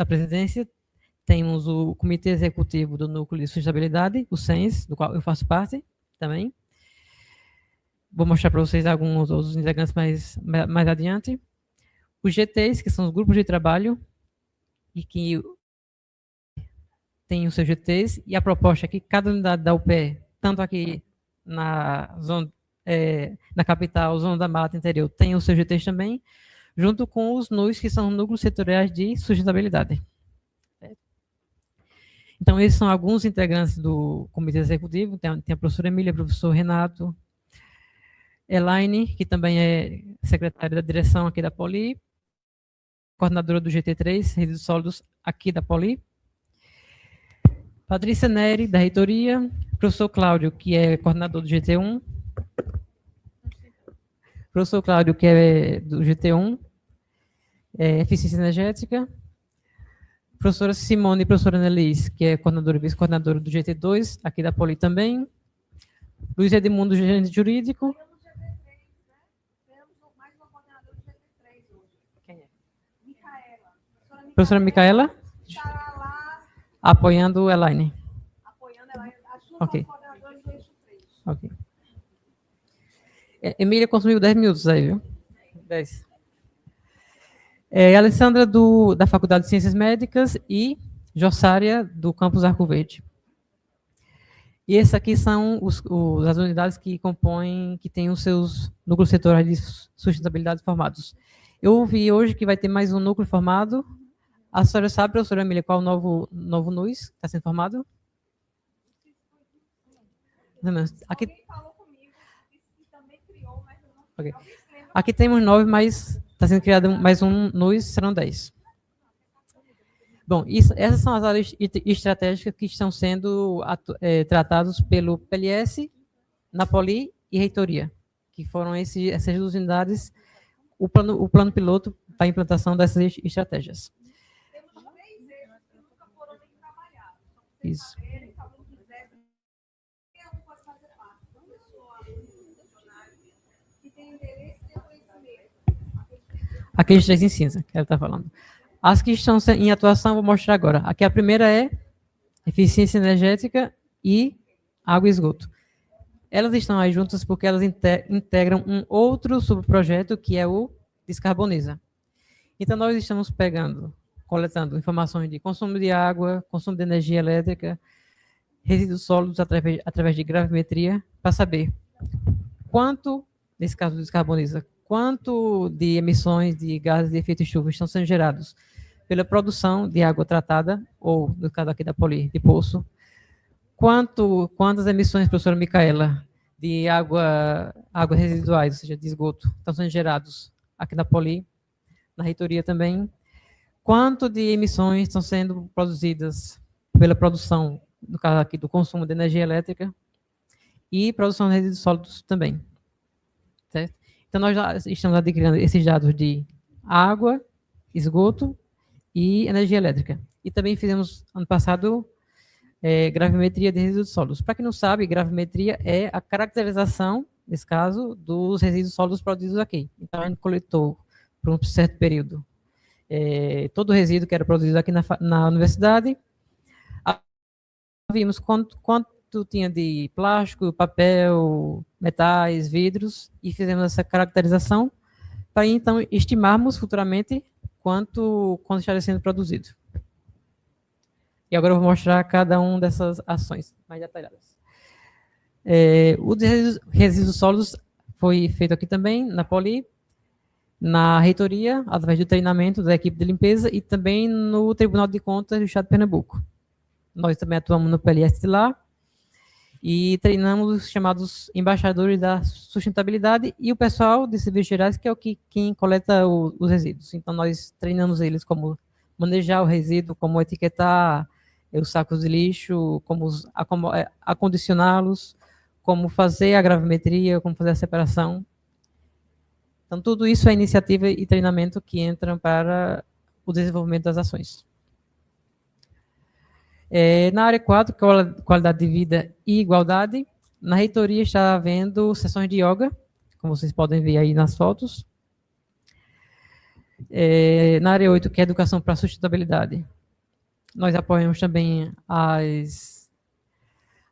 presidência temos o Comitê Executivo do Núcleo de Sustentabilidade, o SENS, do qual eu faço parte também. Vou mostrar para vocês alguns outros integrantes mais adiante. Os GTs, que são os grupos de trabalho, e que tem os seus GTs, e a proposta é que cada unidade da UPE, tanto aqui na capital, zona da mata interior, tem os seus GTs também, junto com os NUS, que são núcleos setoriais de sustentabilidade. Então, esses são alguns integrantes do Comitê Executivo. Tem a professora Emília, o professor Renato, Elaine, que também é secretária da direção aqui da Poli, coordenadora do GT3, Resíduos Sólidos, aqui da Poli, Patrícia Neri, da reitoria, professor Cláudio, que é coordenador do GT1, professor Cláudio, que é do GT1, Eficiência Energética, professora Simone e professora Annelise, que é coordenadora e vice-coordenadora do GT2, aqui da Poli também, Luiz Edmundo, gerente jurídico. Quem é? Professora Micaela? Apoiando Elaine. Ok. Ok. Emília consumiu 10 minutos aí, viu? 10. Alessandra, da Faculdade de Ciências Médicas, e Jossária, do campus Arco Verde. E esses aqui são as unidades que compõem, que têm os seus núcleos setoriais de sustentabilidade formados. Eu ouvi hoje que vai ter mais um núcleo formado. A senhora sabe, professora Emília, qual o novo NUS está sendo formado? Aqui, okay. Aqui temos 9, mas está sendo criado mais um NUS, serão 10. Bom, essas são as áreas estratégicas que estão sendo tratadas pelo PLS, na Poli e reitoria, que foram essas duas unidades, o plano piloto para a implantação dessas estratégias. Isso. Aqueles 3 em cinza, que ela está falando. As que estão em atuação, vou mostrar agora. Aqui a primeira é eficiência energética e água e esgoto. Elas estão aí juntas porque elas integram um outro subprojeto, que é o Descarboniza. Então, nós estamos coletando informações de consumo de água, consumo de energia elétrica, resíduos sólidos através de gravimetria, para saber quanto, nesse caso do Descarboniza, quanto de emissões de gases de efeito estufa estão sendo gerados pela produção de água tratada, ou, no caso aqui da Poli, de poço, quantas emissões, professora Micaela, de águas residuais, ou seja, de esgoto, estão sendo gerados aqui na Poli, na reitoria também, quanto de emissões estão sendo produzidas pela produção, no caso aqui, do consumo de energia elétrica e produção de resíduos sólidos também. Certo? Então, nós já estamos adquirindo esses dados de água, esgoto e energia elétrica. E também fizemos, ano passado, gravimetria de resíduos sólidos. Para quem não sabe, gravimetria é a caracterização, nesse caso, dos resíduos sólidos produzidos aqui. Então, a gente coletou, por um certo período, todo o resíduo que era produzido aqui na universidade. Vimos quanto tinha de plástico, papel, metais, vidros, e fizemos essa caracterização para, então, estimarmos futuramente quanto estaria sendo produzido. E agora eu vou mostrar cada uma dessas ações mais detalhadas. O de resíduos sólidos foi feito aqui também, na Poli, na reitoria, através do treinamento da equipe de limpeza, e também no Tribunal de Contas do Estado de Pernambuco. Nós também atuamos no PLS de lá, e treinamos os chamados embaixadores da sustentabilidade e o pessoal de serviços gerais, que é quem coleta os resíduos. Então, nós treinamos eles como manejar o resíduo, como etiquetar os sacos de lixo, como acondicioná-los, como fazer a gravimetria, como fazer a separação. Então, tudo isso é iniciativa e treinamento que entram para o desenvolvimento das ações. Na área 4, que é qualidade de vida e igualdade, na reitoria está havendo sessões de yoga, como vocês podem ver aí nas fotos. Na área 8, que é educação para a sustentabilidade, nós apoiamos também as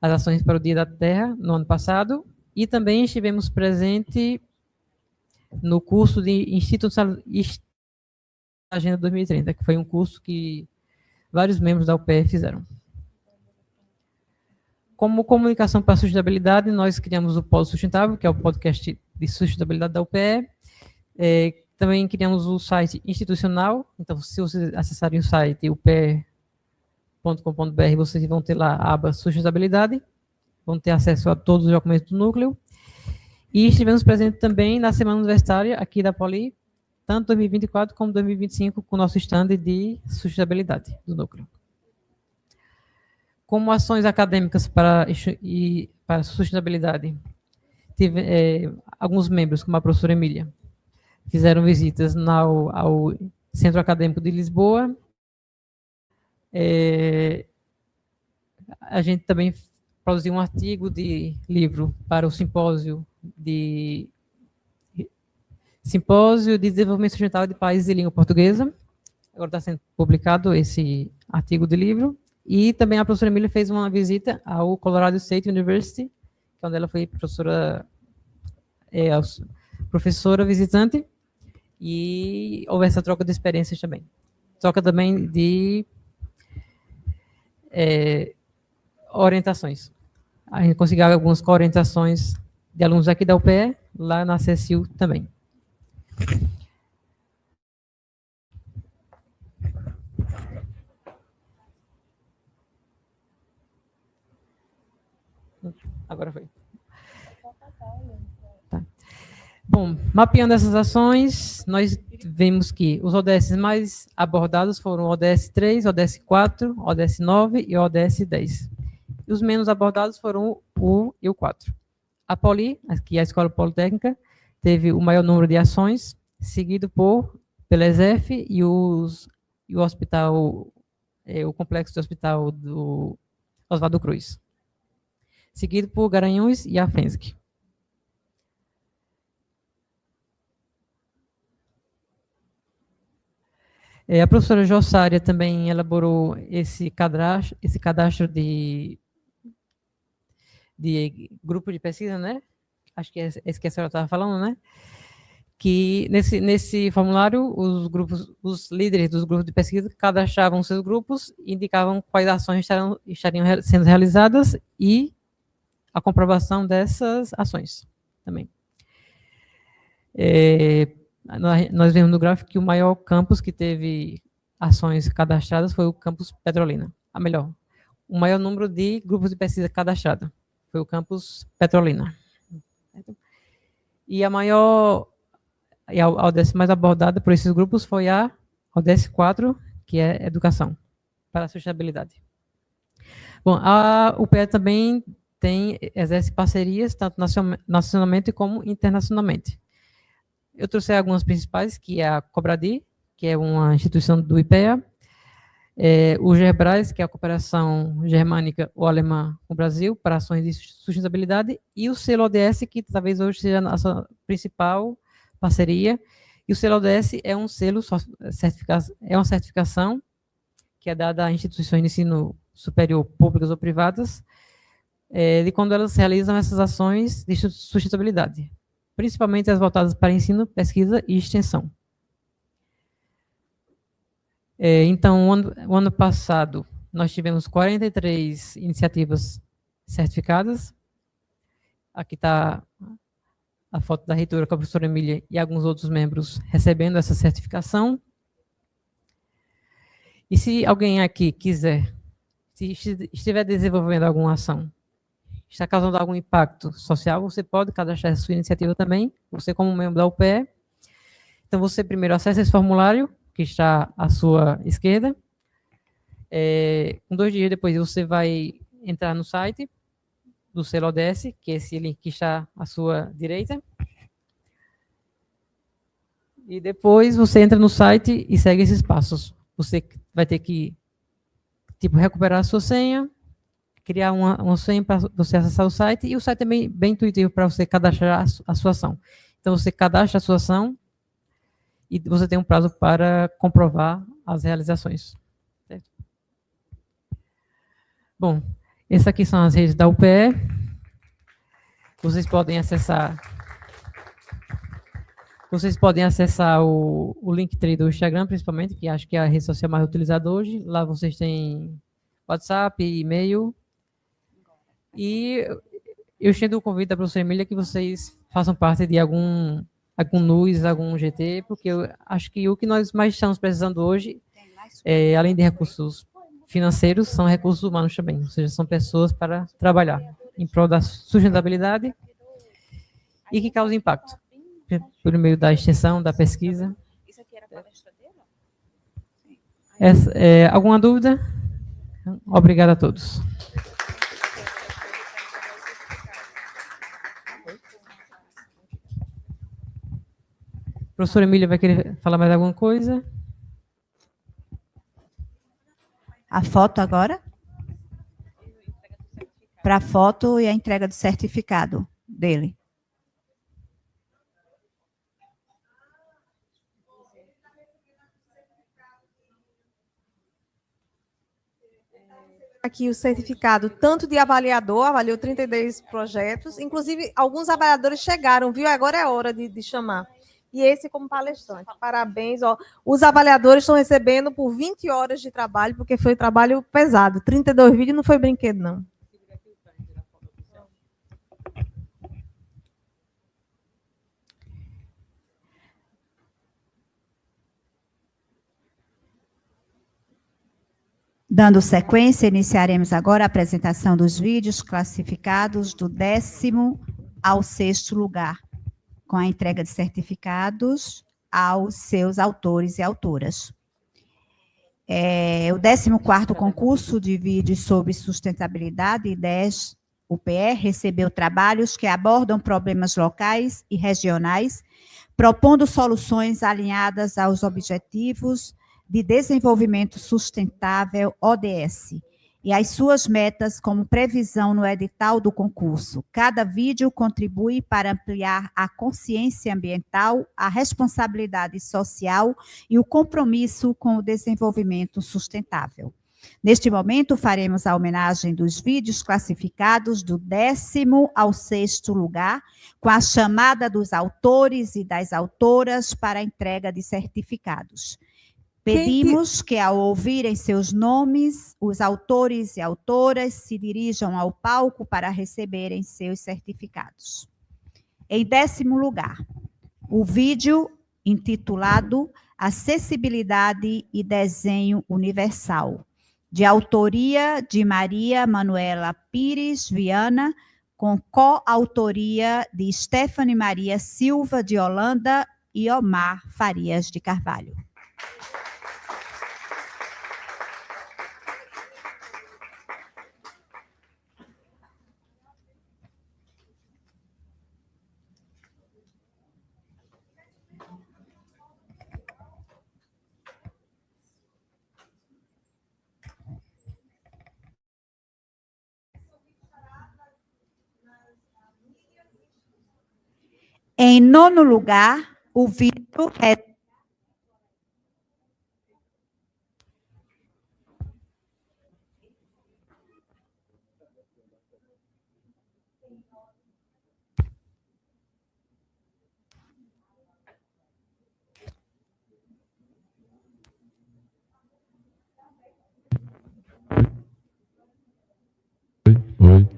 ações para o Dia da Terra, no ano passado, e também estivemos presentes no curso de Institucionalização Agenda 2030, que foi um curso que vários membros da UPE fizeram. Como comunicação para a sustentabilidade, nós criamos o Polo Sustentável, que é o podcast de sustentabilidade da UPE. Também criamos o site institucional. Então, se vocês acessarem o site upe.com.br, vocês vão ter lá a aba sustentabilidade, vão ter acesso a todos os documentos do núcleo. E estivemos presentes também na Semana Universitária aqui da Poli, tanto 2024 como 2025, com o nosso stand de sustentabilidade do núcleo. Como ações acadêmicas para sustentabilidade, alguns membros, como a professora Emília, fizeram visitas ao Centro Acadêmico de Lisboa. A gente também produziu um artigo de livro para o Simpósio de Desenvolvimento Sustentável de Países de Língua Portuguesa. Agora está sendo publicado esse artigo de livro. E também a professora Emília fez uma visita ao Colorado State University, onde ela foi professora visitante, e houve essa troca de experiências também. Troca também de orientações. A gente conseguiu algumas orientações de alunos aqui da UPE, lá na CSU também. Agora foi. Tá. Bom, mapeando essas ações, nós vimos que os ODS mais abordados foram o ODS 3, ODS 4, ODS 9 e o ODS 10. E os menos abordados foram o 1 e o 4. A Poli, aqui a Escola Politécnica, teve o maior número de ações, seguido pela ESEF e o hospital, o complexo de hospital do Oswaldo Cruz, seguido por Garanhuns e a FENSC. A professora Jossária também elaborou esse cadastro de grupo de pesquisa, né? Acho que é esse que a senhora estava falando, né? Que nesse formulário, os líderes dos grupos de pesquisa cadastravam seus grupos, indicavam quais ações estariam sendo realizadas e a comprovação dessas ações também. Nós vemos no gráfico que o maior campus que teve ações cadastradas foi o campus Petrolina. O maior número de grupos de pesquisa cadastrados foi o campus Petrolina. certo? E a maior, e a ODS mais abordada por esses grupos foi a ODS 4, que é Educação para a Sustentabilidade. Bom, a UPE também exerce parcerias, tanto nacionalmente como internacionalmente. Eu trouxe algumas principais, que é a Cobradi, que é uma instituição do IPEA, o GERBRAS, que é a cooperação germânica ou alemã com o Brasil, para ações de sustentabilidade, e o selo ODS, que talvez hoje seja a nossa principal parceria. E o selo ODS é um selo, é uma certificação que é dada a instituições de ensino superior públicas ou privadas, de quando elas realizam essas ações de sustentabilidade, principalmente as voltadas para ensino, pesquisa e extensão. Então, o ano passado, nós tivemos 43 iniciativas certificadas. Aqui está a foto da reitora com a professora Emília e alguns outros membros recebendo essa certificação. E se alguém aqui quiser, se estiver desenvolvendo alguma ação, está causando algum impacto social, você pode cadastrar a sua iniciativa também, você como membro da UPE. Então, você primeiro acessa esse formulário, que está à sua esquerda. 2 dias depois, você vai entrar no site do selo ODS, que é esse link que está à sua direita. E depois você entra no site e segue esses passos. Você vai ter que recuperar a sua senha, criar uma senha para você acessar o site, e o site é bem intuitivo para você cadastrar a sua ação. Então, você cadastra a sua ação e você tem um prazo para comprovar as realizações. Certo? Bom, essas aqui são as redes da UPE. Vocês podem acessar o Linktree do Instagram, principalmente, que acho que é a rede social mais utilizada hoje. Lá vocês têm WhatsApp, e-mail. E eu estendo o convite da professora Emília que vocês façam parte de algum NUS, algum GT, porque eu acho que o que nós mais estamos precisando hoje, além de recursos financeiros, são recursos humanos também, ou seja, são pessoas para trabalhar em prol da sustentabilidade e que causem impacto, por meio da extensão, da pesquisa.
Isso aqui era a palestra dele?
Alguma dúvida? Obrigado a todos. A professora Emília vai querer falar mais alguma coisa?
A foto agora? Para a foto e a entrega do certificado dele.
Aqui o certificado, tanto de avaliador, avaliou 32 projetos, inclusive alguns avaliadores chegaram, viu? Agora é a hora de chamar. E esse como palestrante. Parabéns. Ó. Os avaliadores estão recebendo por 20 horas de trabalho, porque foi trabalho pesado. 32 vídeos não foi brinquedo, não.
Dando sequência, iniciaremos agora a apresentação dos vídeos classificados do 10º ao 6º lugar, com a entrega de certificados aos seus autores e autoras. O 14º concurso de vídeos sobre sustentabilidade, IDES UPE, recebeu trabalhos que abordam problemas locais e regionais, propondo soluções alinhadas aos objetivos de desenvolvimento sustentável, ODS, e as suas metas como previsão no edital do concurso. Cada vídeo contribui para ampliar a consciência ambiental, a responsabilidade social e o compromisso com o desenvolvimento sustentável. Neste momento, faremos a homenagem dos vídeos classificados do 10º ao 6º lugar, com a chamada dos autores e das autoras para a entrega de certificados. Pedimos que, ao ouvirem seus nomes, os autores e autoras se dirijam ao palco para receberem seus certificados. Em 10º lugar, o vídeo intitulado Acessibilidade e Desenho Universal, de autoria de Maria Manuela Pires Viana, com coautoria de Stephanie Maria Silva de Holanda e Omar Farias de Carvalho. Em nono lugar, o vídeo é
Oi.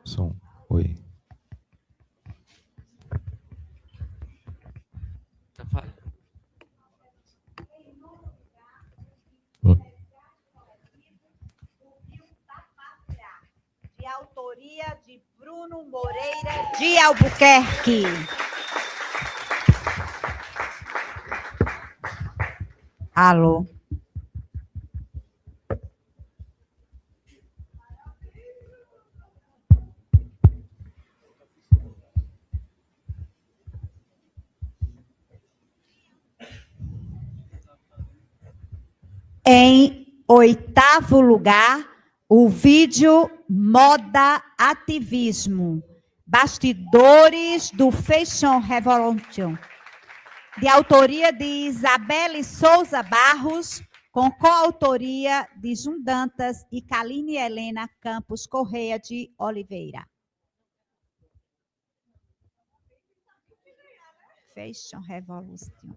Som. Oi.
Tá falha.
de autoria de Bruno Moreira de Albuquerque. Alô. Em oitavo lugar, o vídeo Moda Ativismo, Bastidores do Fashion Revolution, de autoria de Isabelle Souza Barros, com coautoria de Jun Dantas e Kaline Helena Campos Correia de Oliveira. Fashion Revolution.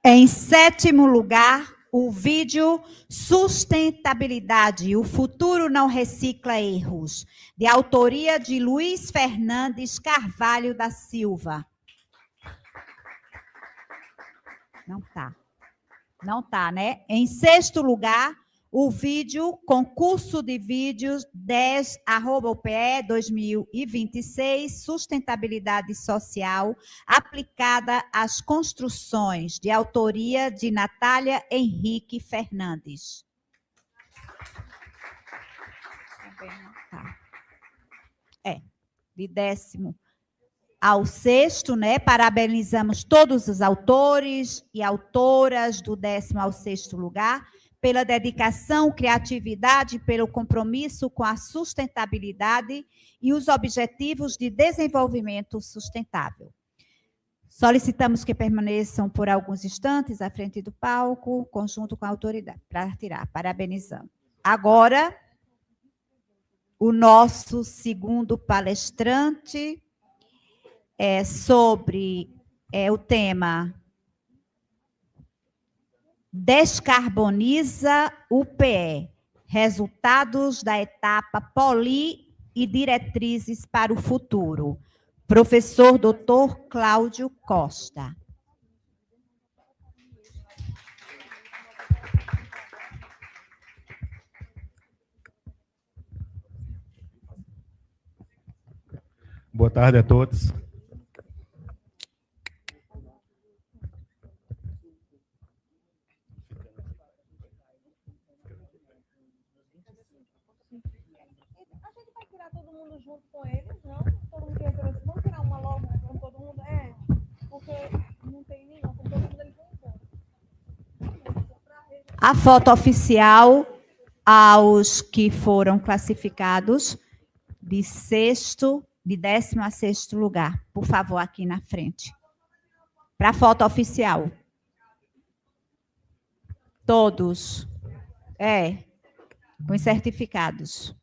Em sétimo lugar, o vídeo Sustentabilidade, o futuro não recicla erros, de autoria de Luiz Fernandes Carvalho da Silva. Não tá, né? Em sexto lugar, o vídeo Concurso de Vídeos 10@OPE 2026, Sustentabilidade Social aplicada às construções, de autoria de Natália Henrique Fernandes. De décimo ao sexto, né? Parabenizamos todos os autores e autoras do 10º ao 6º lugar pela dedicação, criatividade, pelo compromisso com a sustentabilidade e os objetivos de desenvolvimento sustentável. Solicitamos que permaneçam por alguns instantes à frente do palco, conjunto com a autoridade, para tirar. Parabenizamos. Agora, o nosso segundo palestrante é sobre o tema Descarboniza UPE, resultados da etapa Poli e diretrizes para o futuro. Professor Dr. Cláudio Costa.
Boa tarde a todos.
Todo mundo junto com eles, não? Todo mundo quer dizer, vamos tirar uma logo com todo mundo? É, porque não tem nenhum, com todo mundo eles vão embora.
A foto oficial aos que foram classificados de 10º a 6º lugar. Por favor, aqui na frente. Para a foto oficial. Todos. os certificados.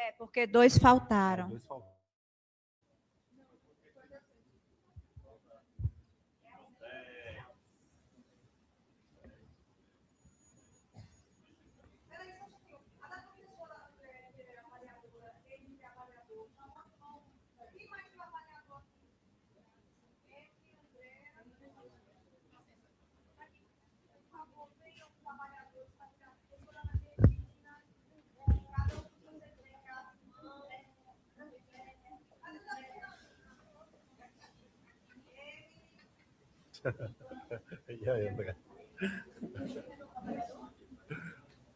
É, porque 2 faltaram.
E aí, André?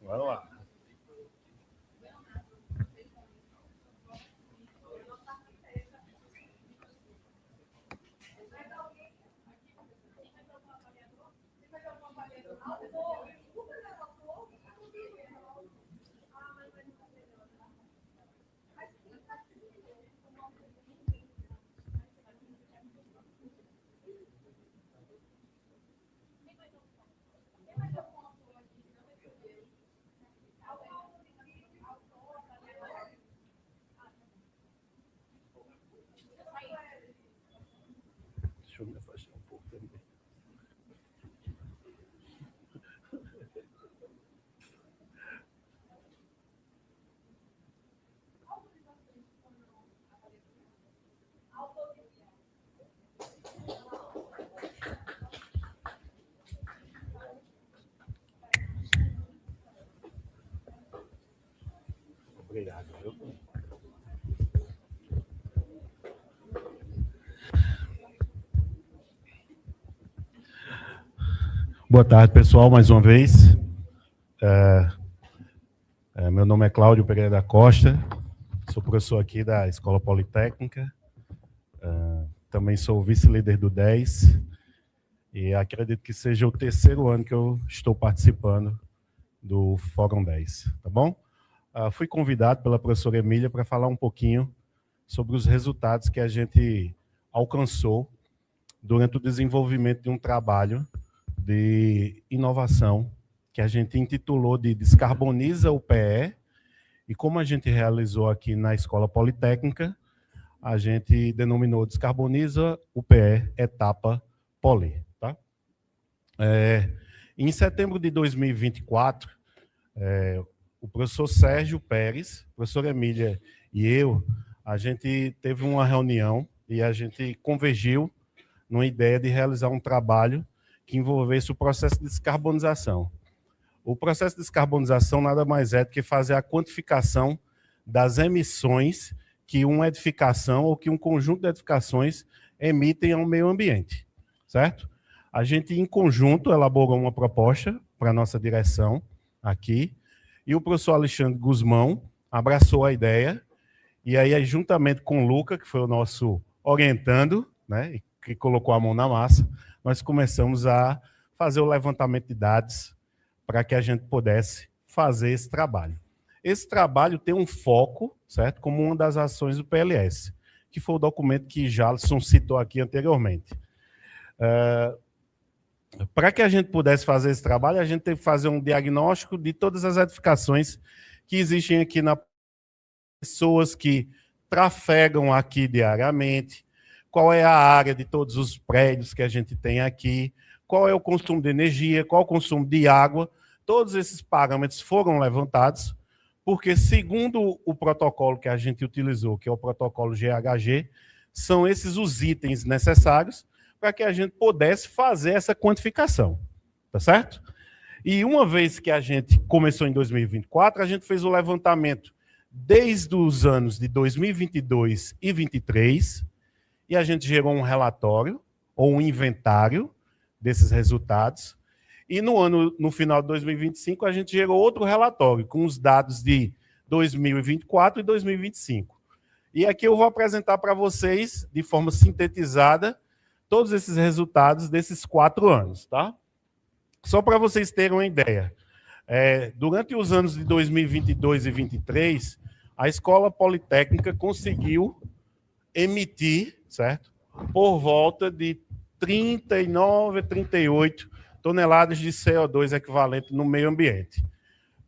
Vamos lá. Deixa eu me afastar um pouco também. Obrigado. Boa tarde, pessoal, mais uma vez. Meu nome é Cláudio Pereira da Costa, sou professor aqui da Escola Politécnica, também sou vice-líder do 10, e acredito que seja o 3º ano que eu estou participando do Fórum 10, tá bom? Fui convidado pela professora Emília para falar um pouquinho sobre os resultados que a gente alcançou durante o desenvolvimento de um trabalho de inovação que a gente intitulou de Descarboniza o PE, e como a gente realizou aqui na Escola Politécnica, a gente denominou Descarboniza o PE Etapa Poli. Tá? Em setembro de 2024, o professor Sérgio Pérez, a professora Emília e eu, a gente teve uma reunião e a gente convergiu numa ideia de realizar um trabalho que envolvesse o processo de descarbonização. O processo de descarbonização nada mais é do que fazer a quantificação das emissões que uma edificação ou que um conjunto de edificações emitem ao meio ambiente, certo? A gente, em conjunto, elaborou uma proposta para a nossa direção aqui, e o professor Alexandre Guzmão abraçou a ideia, e aí, juntamente com o Luca, que foi o nosso orientando, né, que colocou a mão na massa, nós começamos a fazer o levantamento de dados para que a gente pudesse fazer esse trabalho. Esse trabalho tem um foco, certo, como uma das ações do PLS, que foi o documento que Jalisson citou aqui anteriormente. Para que a gente pudesse fazer esse trabalho, a gente teve que fazer um diagnóstico de todas as edificações que existem aqui na pessoas que trafegam aqui diariamente, qual é a área de todos os prédios que a gente tem aqui, qual é o consumo de energia, qual o consumo de água. Todos esses parâmetros foram levantados, porque, segundo o protocolo que a gente utilizou, que é o protocolo GHG, são esses os itens necessários para que a gente pudesse fazer essa quantificação, tá certo? E uma vez que a gente começou em 2024, a gente fez o levantamento desde os anos de 2022 e 2023, e a gente gerou um relatório, ou um inventário desses resultados, e no final de 2025, a gente gerou outro relatório, com os dados de 2024 e 2025. E aqui eu vou apresentar para vocês, de forma sintetizada, todos esses resultados desses 4 anos, tá? Só para vocês terem uma ideia. Durante os anos de 2022 e 2023, a Escola Politécnica conseguiu emitir, certo? Por volta de 39 a 38 toneladas de CO2 equivalente no meio ambiente.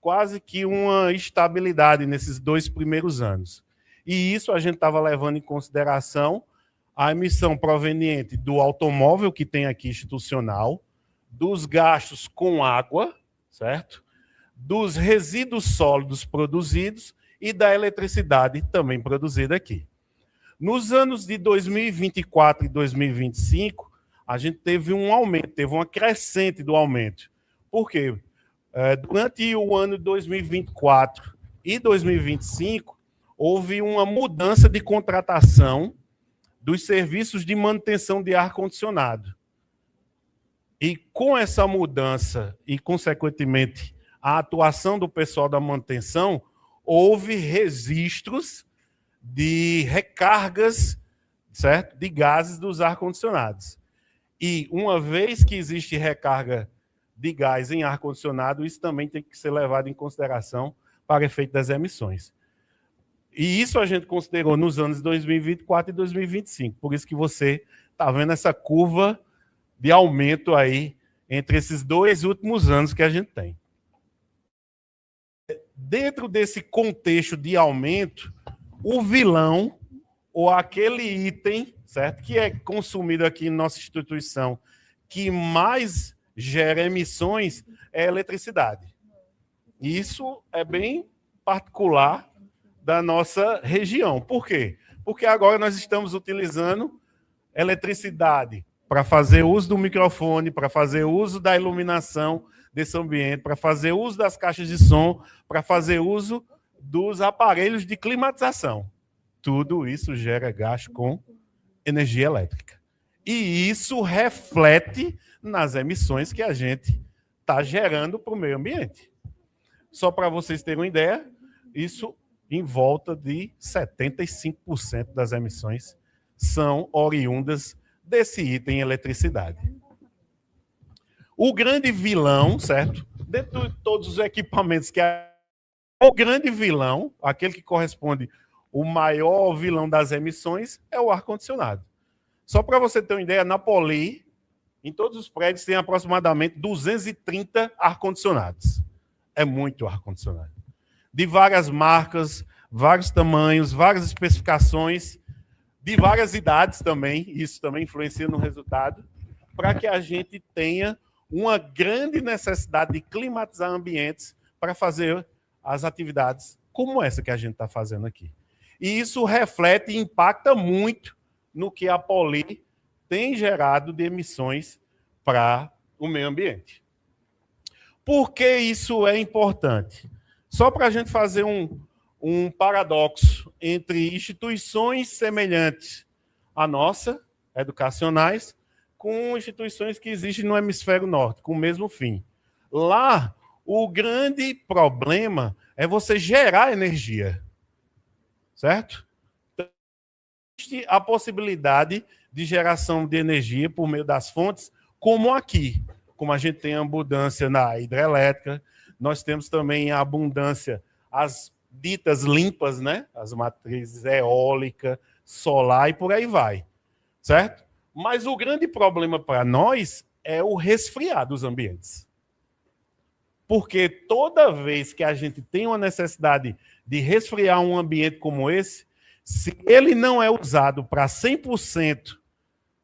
Quase que uma estabilidade nesses 2 primeiros anos. E isso a gente estava levando em consideração a emissão proveniente do automóvel que tem aqui institucional, dos gastos com água, certo? Dos resíduos sólidos produzidos e da eletricidade também produzida aqui. Nos anos de 2024 e 2025, a gente teve um aumento, teve uma crescente do aumento. Por quê? Durante o ano de 2024 e 2025, houve uma mudança de contratação dos serviços de manutenção de ar-condicionado. E com essa mudança e, consequentemente, a atuação do pessoal da manutenção, houve registros de recargas, certo? De gases dos ar-condicionados. E uma vez que existe recarga de gás em ar-condicionado, isso também tem que ser levado em consideração para efeito das emissões. E isso a gente considerou nos anos 2024 e 2025. Por isso que você está vendo essa curva de aumento aí entre esses 2 últimos anos que a gente tem. Dentro desse contexto de aumento, o vilão, ou aquele item, certo, que é consumido aqui em nossa instituição, que mais gera emissões, é a eletricidade. Isso é bem particular da nossa região. Por quê? Porque agora nós estamos utilizando eletricidade para fazer uso do microfone, para fazer uso da iluminação desse ambiente, para fazer uso das caixas de som, para fazer uso dos aparelhos de climatização. Tudo isso gera gasto com energia elétrica. E isso reflete nas emissões que a gente está gerando para o meio ambiente. Só para vocês terem uma ideia, isso em volta de 75% das emissões são oriundas desse item eletricidade. O grande vilão, certo? Dentro de todos os equipamentos que o grande vilão, aquele que corresponde o maior vilão das emissões, é o ar-condicionado. Só para você ter uma ideia, na Poli, em todos os prédios, tem aproximadamente 230 ar-condicionados. É muito ar-condicionado. De várias marcas, vários tamanhos, várias especificações, de várias idades também, isso também influencia no resultado, para que a gente tenha uma grande necessidade de climatizar ambientes para fazer as atividades como essa que a gente está fazendo aqui. E isso reflete e impacta muito no que a Poli tem gerado de emissões para o meio ambiente. Por que isso é importante? Só para a gente fazer um paradoxo entre instituições semelhantes à nossa, educacionais, com instituições que existem no hemisfério norte, com o mesmo fim. Lá, o grande problema é você gerar energia, certo? Então, existe a possibilidade de geração de energia por meio das fontes, como aqui. Como a gente tem abundância na hidrelétrica, nós temos também a abundância, as ditas limpas, né? As matrizes eólica, solar e por aí vai, certo? Mas o grande problema para nós é o resfriar dos ambientes. Porque toda vez que a gente tem uma necessidade de resfriar um ambiente como esse, se ele não é usado para 100%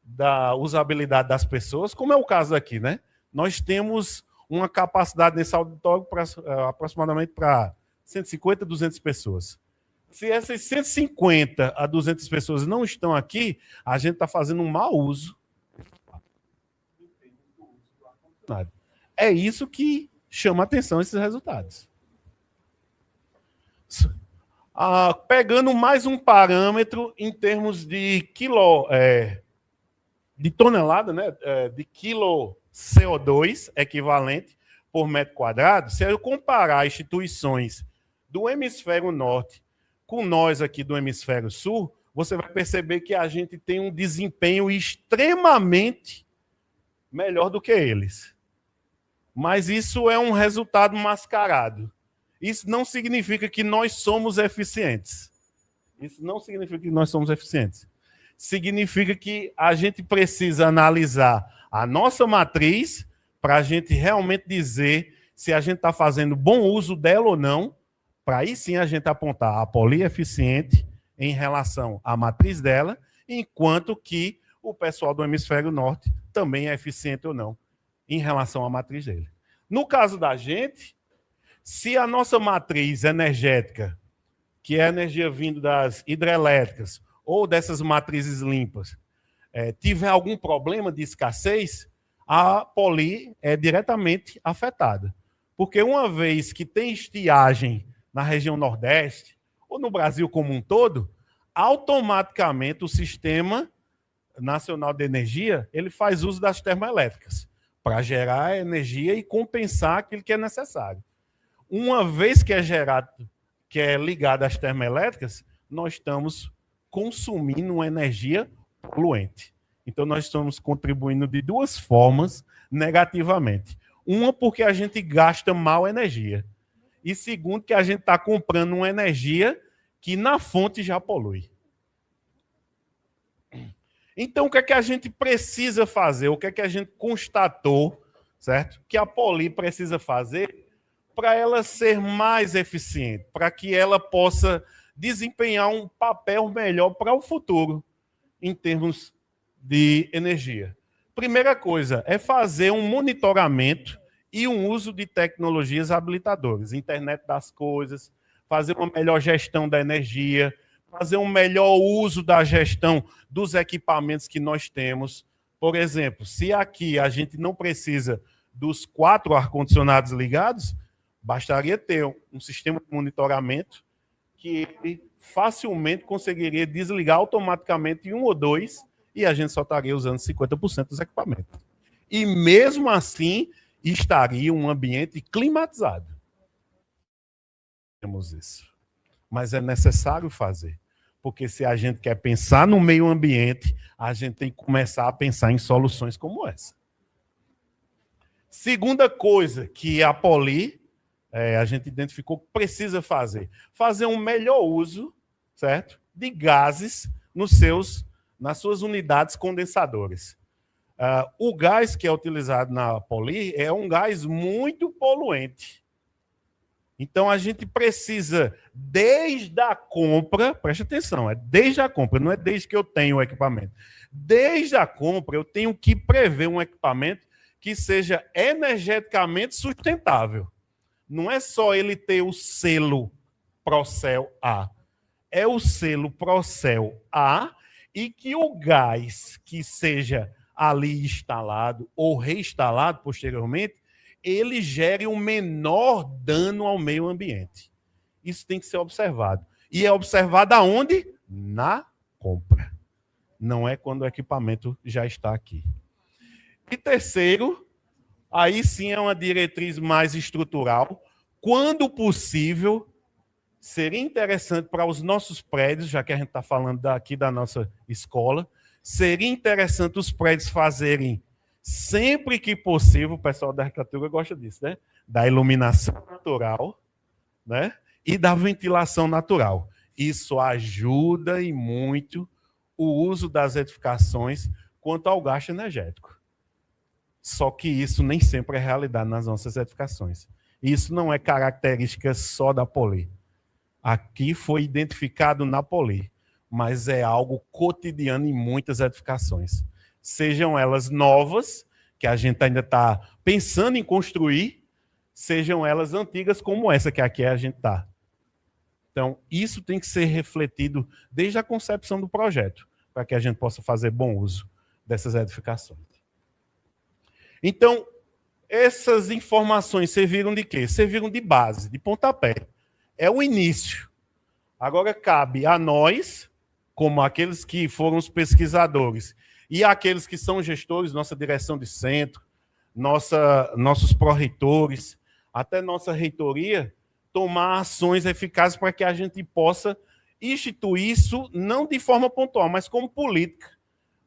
da usabilidade das pessoas, como é o caso aqui, né? Nós temos uma capacidade nesse auditório aproximadamente para 150, 200 pessoas. Se essas 150 a 200 pessoas não estão aqui, a gente está fazendo um mau uso. É isso que chama atenção esses resultados. Pegando mais um parâmetro em termos de de tonelada, né, de quilo CO2 equivalente por metro quadrado, se eu comparar instituições do hemisfério norte com nós aqui do hemisfério sul, você vai perceber que a gente tem um desempenho extremamente melhor do que eles. Mas isso é um resultado mascarado. Isso não significa que nós somos eficientes. Isso não significa que nós somos eficientes. Significa que a gente precisa analisar a nossa matriz para a gente realmente dizer se a gente está fazendo bom uso dela ou não, para aí sim a gente apontar a Poli eficiente em relação à matriz dela, enquanto que o pessoal do hemisfério norte também é eficiente ou não em relação à matriz dele. No caso da gente, se a nossa matriz energética, que é a energia vindo das hidrelétricas ou dessas matrizes limpas, tiver algum problema de escassez, a Poli é diretamente afetada. Porque uma vez que tem estiagem na região Nordeste, ou no Brasil como um todo, automaticamente o Sistema Nacional de Energia ele faz uso das termoelétricas para gerar energia e compensar aquilo que é necessário. Uma vez que é gerado, que é ligado às termoelétricas, nós estamos consumindo uma energia poluente. Então, nós estamos contribuindo de duas formas negativamente. Uma, porque a gente gasta mal energia. E segundo, que a gente está comprando uma energia que na fonte já polui. Então, o que é que a gente precisa fazer? O que é que a gente constatou, certo? Que a Poli precisa fazer para ela ser mais eficiente, para que ela possa desempenhar um papel melhor para o futuro, em termos de energia. Primeira coisa é fazer um monitoramento e um uso de tecnologias habilitadoras, internet das coisas, fazer uma melhor gestão da energia, fazer um melhor uso da gestão dos equipamentos que nós temos. Por exemplo, se aqui a gente não precisa dos 4 ar-condicionados ligados, bastaria ter um sistema de monitoramento que ele facilmente conseguiria desligar automaticamente em 1 ou 2 e a gente só estaria usando 50% dos equipamentos. E mesmo assim, estaria um ambiente climatizado. Temos isso. Mas é necessário fazer. Porque se a gente quer pensar no meio ambiente, a gente tem que começar a pensar em soluções como essa. Segunda coisa que a Poli, a gente identificou que precisa fazer um melhor uso, certo, de gases nas suas unidades condensadoras. O gás que é utilizado na Poli é um gás muito poluente. Então, a gente precisa, desde a compra, preste atenção, é desde a compra, não é desde que eu tenho o equipamento. Desde a compra, eu tenho que prever um equipamento que seja energeticamente sustentável. Não é só ele ter o selo Procel A. É o selo Procel A e que o gás que seja ali instalado ou reinstalado posteriormente, ele gere o menor dano ao meio ambiente. Isso tem que ser observado. E é observado aonde? Na compra. Não é quando o equipamento já está aqui. E terceiro, aí sim é uma diretriz mais estrutural. Quando possível, seria interessante para os nossos prédios, já que a gente está falando aqui da nossa escola, seria interessante os prédios fazerem, sempre que possível, o pessoal da arquitetura gosta disso, né? Da iluminação natural, né? E da ventilação natural. Isso ajuda e muito o uso das edificações quanto ao gasto energético. Só que isso nem sempre é realidade nas nossas edificações. Isso não é característica só da Poli. Aqui foi identificado na Poli, mas é algo cotidiano em muitas edificações. Sejam elas novas, que a gente ainda está pensando em construir, sejam elas antigas como essa que aqui a gente está. Então, isso tem que ser refletido desde a concepção do projeto, para que a gente possa fazer bom uso dessas edificações. Então, essas informações serviram de quê? Serviram de base, de pontapé. É o início. Agora cabe a nós, como aqueles que foram os pesquisadores, e aqueles que são gestores, nossa direção de centro, nossos pró-reitores, até nossa reitoria, tomar ações eficazes para que a gente possa instituir isso não de forma pontual, mas como política,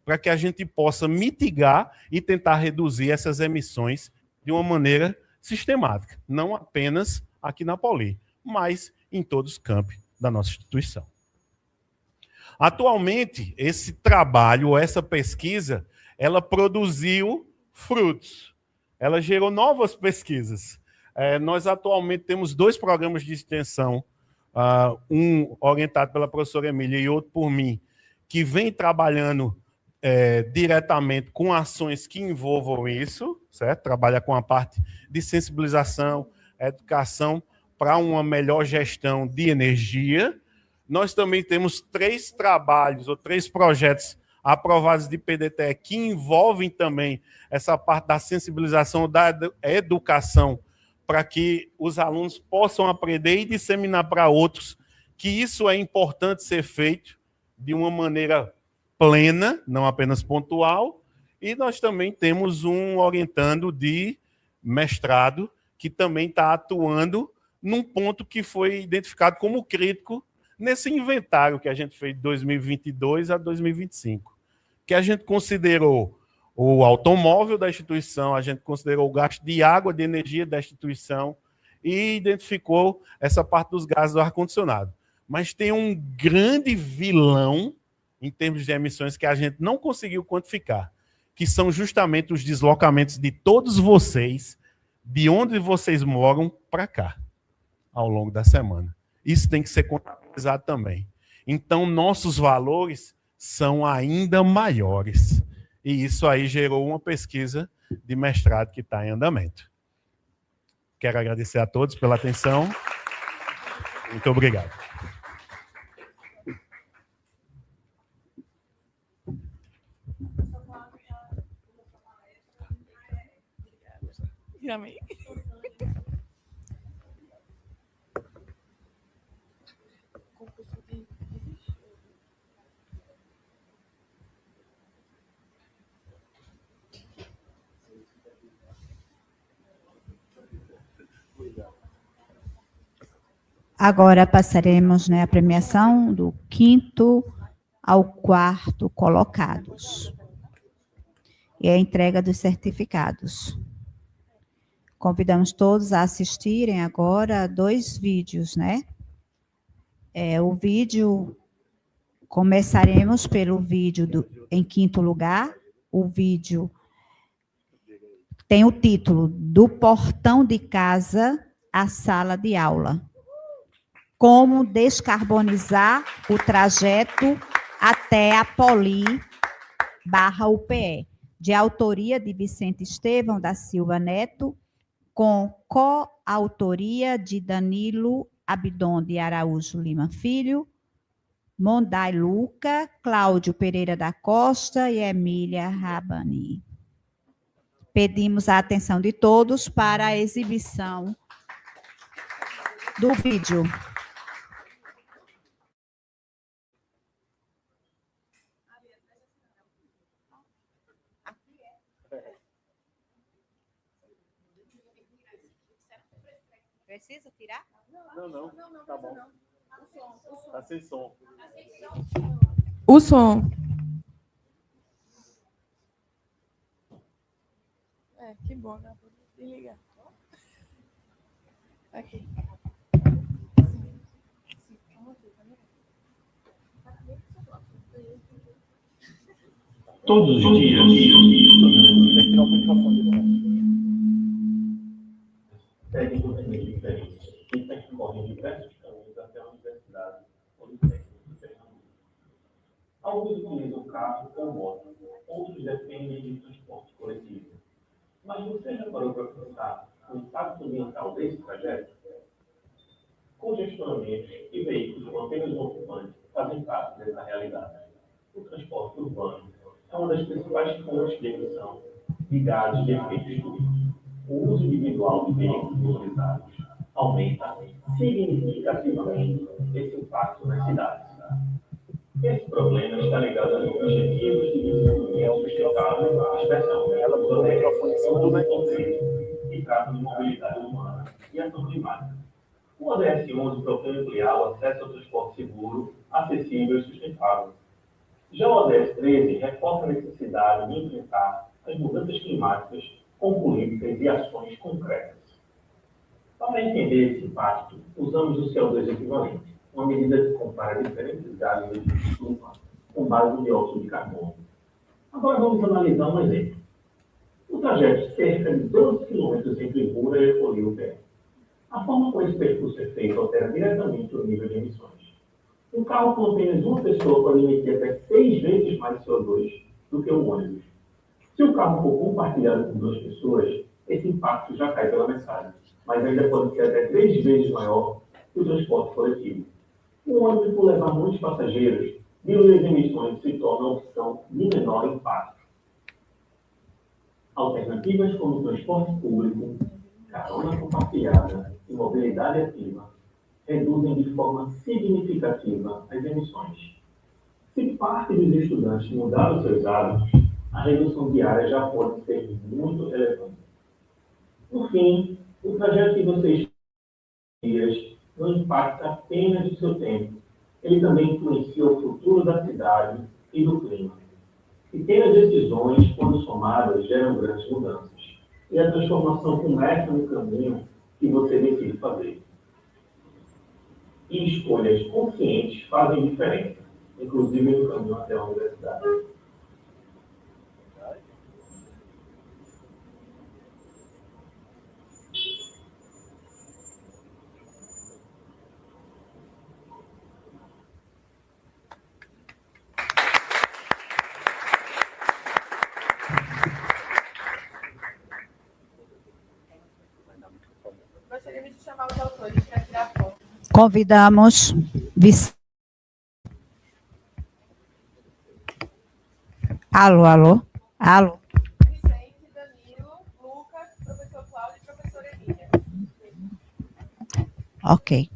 para que a gente possa mitigar e tentar reduzir essas emissões de uma maneira sistemática, não apenas aqui na Poli, mas em todos os campos da nossa instituição. Atualmente, esse trabalho, essa pesquisa, ela produziu frutos. Ela gerou novas pesquisas. Nós atualmente temos 2 programas de extensão, um orientado pela professora Emília e outro por mim, que vem trabalhando diretamente com ações que envolvam isso, certo? Trabalha com a parte de sensibilização, educação para uma melhor gestão de energia. Nós também temos 3 trabalhos ou 3 projetos aprovados de PDTE que envolvem também essa parte da sensibilização, da educação, para que os alunos possam aprender e disseminar para outros que isso é importante ser feito de uma maneira plena, não apenas pontual. E nós também temos um orientando de mestrado que também está atuando num ponto que foi identificado como crítico nesse inventário que a gente fez de 2022 a 2025, que a gente considerou o automóvel da instituição, a gente considerou o gasto de água, de energia da instituição e identificou essa parte dos gases do ar-condicionado. Mas tem um grande vilão em termos de emissões que a gente não conseguiu quantificar, que são justamente os deslocamentos de todos vocês, de onde vocês moram para cá, ao longo da semana. Isso tem que ser contabilizado também. Então, nossos valores são ainda maiores. E isso aí gerou uma pesquisa de mestrado que está em andamento. Quero agradecer a todos pela atenção. Muito obrigado.
Amém.
Agora passaremos, né, a premiação do 5º ao 4º colocados. E a entrega dos certificados. Convidamos todos a assistirem agora a 2 vídeos, né? O vídeo, começaremos pelo vídeo em 5º lugar. O vídeo tem o título Do Portão de Casa à Sala de Aula. Como descarbonizar o trajeto até a Poli/UPE, de autoria de Vicente Estevão da Silva Neto, com coautoria de Danilo Abdon de Araújo Lima Filho, Mondai Luca, Cláudio Pereira da Costa e Emília Rabani. Pedimos a atenção de todos para a exibição do vídeo. Precisa tirar?
Não, tá bom. Tá sem som.
O som. Que bom, né? Vou desligar. Aqui.
Todos os dias. Técnicos diferentes que percorrem diversos caminhos até a Universidade Politécnica de Pernambuco. Alguns utilizam carro ou moto, outros dependem de transporte coletivo. Mas você já parou para pensar no impacto ambiental desse trajeto? Congestionamentos e veículos com apenas um ocupante fazem parte dessa realidade. O transporte urbano é uma das principais fontes de emissão de gases de efeito estufa. O uso individual de veículos motorizados aumenta significativamente esse impacto nas cidades. Esse problema está ligado aos objetivos de desenvolvimento sustentável, especialmente do microfone e trata de mobilidade humana e ação climática. O O ODS 11 propõe ampliar o acesso ao transporte seguro, acessível e sustentável. Já o ODS 13 reforça a necessidade de enfrentar as mudanças climáticas com políticas e ações concretas. Para entender esse impacto, usamos o CO2 equivalente, uma medida que compara diferentes gases de efeito estufa com base no dióxido de carbono. Agora vamos analisar um exemplo. O trajeto de cerca de 12 km entre Moura e Poliu-Pé. A forma como esse percurso é feito altera diretamente o nível de emissões. Um carro com apenas uma pessoa pode emitir até 6 vezes mais CO2 do que um ônibus. Se o carro for compartilhado com 2 pessoas, esse impacto já cai pela metade, mas ainda pode ser até 3 vezes maior que o transporte coletivo. Um ônibus, por levar muitos passageiros, diluir as emissões se torna a opção de menor impacto. Alternativas como transporte público, carona compartilhada e mobilidade ativa reduzem de forma significativa as emissões. Se parte dos estudantes mudar os seus hábitos, a redução diária já pode ser muito relevante. Por fim, o trajeto que vocês dias não impacta apenas o seu tempo, ele também influencia o futuro da cidade e do clima. Pequenas decisões, quando somadas, geram grandes mudanças. E a transformação começa no caminho que você decide fazer. E escolhas conscientes fazem diferença, inclusive no caminho até a universidade.
Gostaríamos de chamar os autores para tirar foto.
Convidamos Alô.
Vicente, Danilo, Lucas, professor Cláudio e professora Emília.
Ok.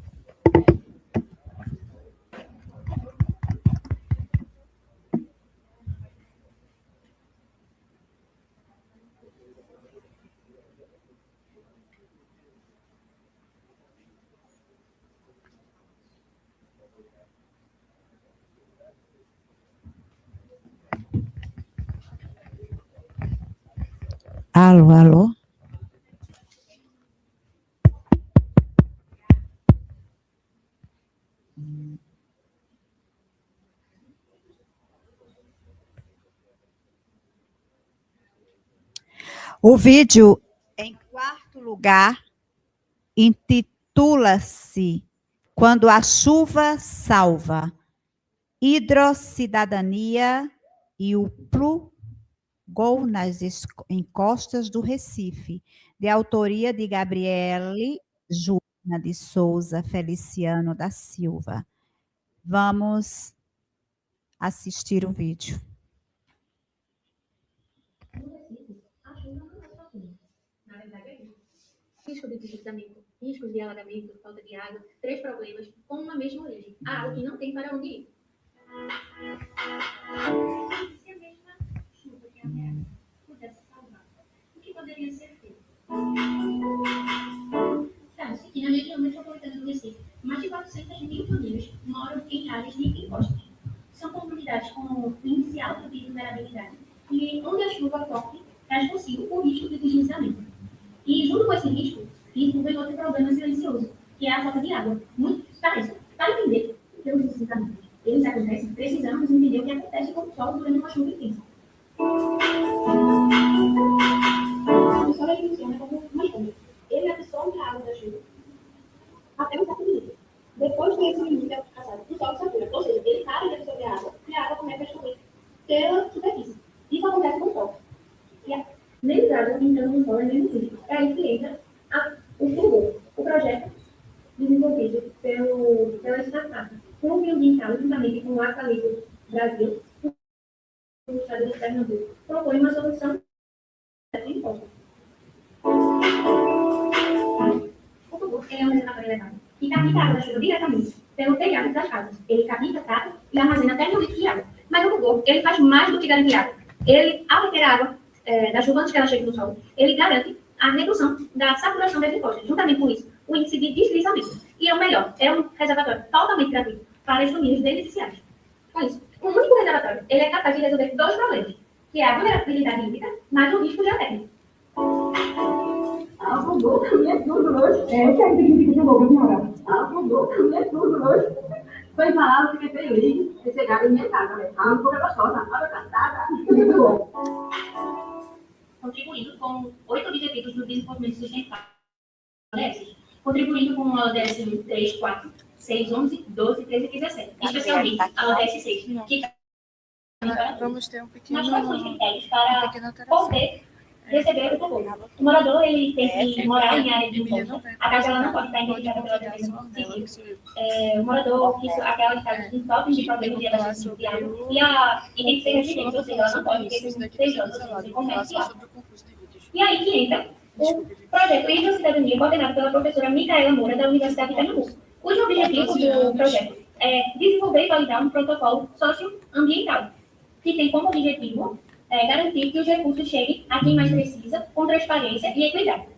Alô. O vídeo, em quarto lugar, intitula-se Quando a Chuva Salva, Hidrocidadania e o Plugou nas Encostas do Recife, de autoria de Gabriele Joana de Souza Feliciano da Silva. Vamos assistir o vídeo.
A chuva não é sozinha. Na verdade é isso. Risco de deslizamento, riscos de alagamento, falta de água, 3 problemas com uma mesma origem. Há algo que não tem para onde ir. Se a mesma chuva que ameaça pudesse salvar, o que poderia ser feito? Sabe-se que na região metropolitana do Recife, mais de 400 mil famílias moram em áreas de encostas. São comunidades com índice alto de vulnerabilidade e onde a chuva forte traz consigo o risco de deslizamento. E junto com esse risco vem outro problema silencioso, que é a falta de água. Para entender o que é o deslizamento, eles acontecem, precisamos entender o que acontece com o solo durante uma chuva intensa. O solo funciona como uma esponja. Ele absorve a água da chuva até um certo limite. Depois que esse limite é passado, o solo satura, ou seja, ele para de absorver a água e a água começa a escorrer pela superfície. Isso acontece com o solo. Nesse caso, entrando no solo, é mesmo crítico. É aí que entra o PLUGO, o projeto desenvolvido pela startup Clube Ambiental, juntamente com o Aqualico Brasil, o estado de Pernambuco, propõe uma solução imposta. O PLUGO é um reservatório elevado que capta a água da chuva diretamente pelo telhado das casas. Ele capta, trata e armazena até 1.000 litros de água. Mas o PLUGO, ele faz mais do que garantir água. Ele, ao reter a água da chuva antes que ela chegue no solo, ele garante a redução da saturação das encostas. Juntamente com isso, o índice de deslizamento. E o melhor, é um reservatório totalmente gratuito para as famílias beneficiárias. Com isso, o único reservatório, ele é capaz de resolver 2 problemas, que é a vulnerabilidade hídrica, mais o risco geotécnico.
Foi falado que fiquei feliz de chegar em minha casa, né? Ah, uma coisa gostosa, muito bom.
Contribuindo com 8 objetivos do desenvolvimento sustentável, contribuindo com a ODS 1, 3, 4, 6, 11, 12, 13 e 17, especialmente a ODS 6, que
Vamos ter um pequeno...
nós quais critérios para poder receber o socorro. O morador ele tem que morar em área de encontro, a casa ela não pode estar identificada pela defesa civil. O morador, aquela de casa que sofre de problemas de abastecimento de água, e tem que ser residente, ou seja, ela não pode ter ser comercial. E aí que entra o projeto Hidro Cidadania, coordenado pela professora Micaela Moura, da Universidade de Pernambuco, cujo objetivo do projeto é desenvolver e validar um protocolo socioambiental, que tem como objetivo garantir que os recursos cheguem a quem mais precisa, com transparência e equidade.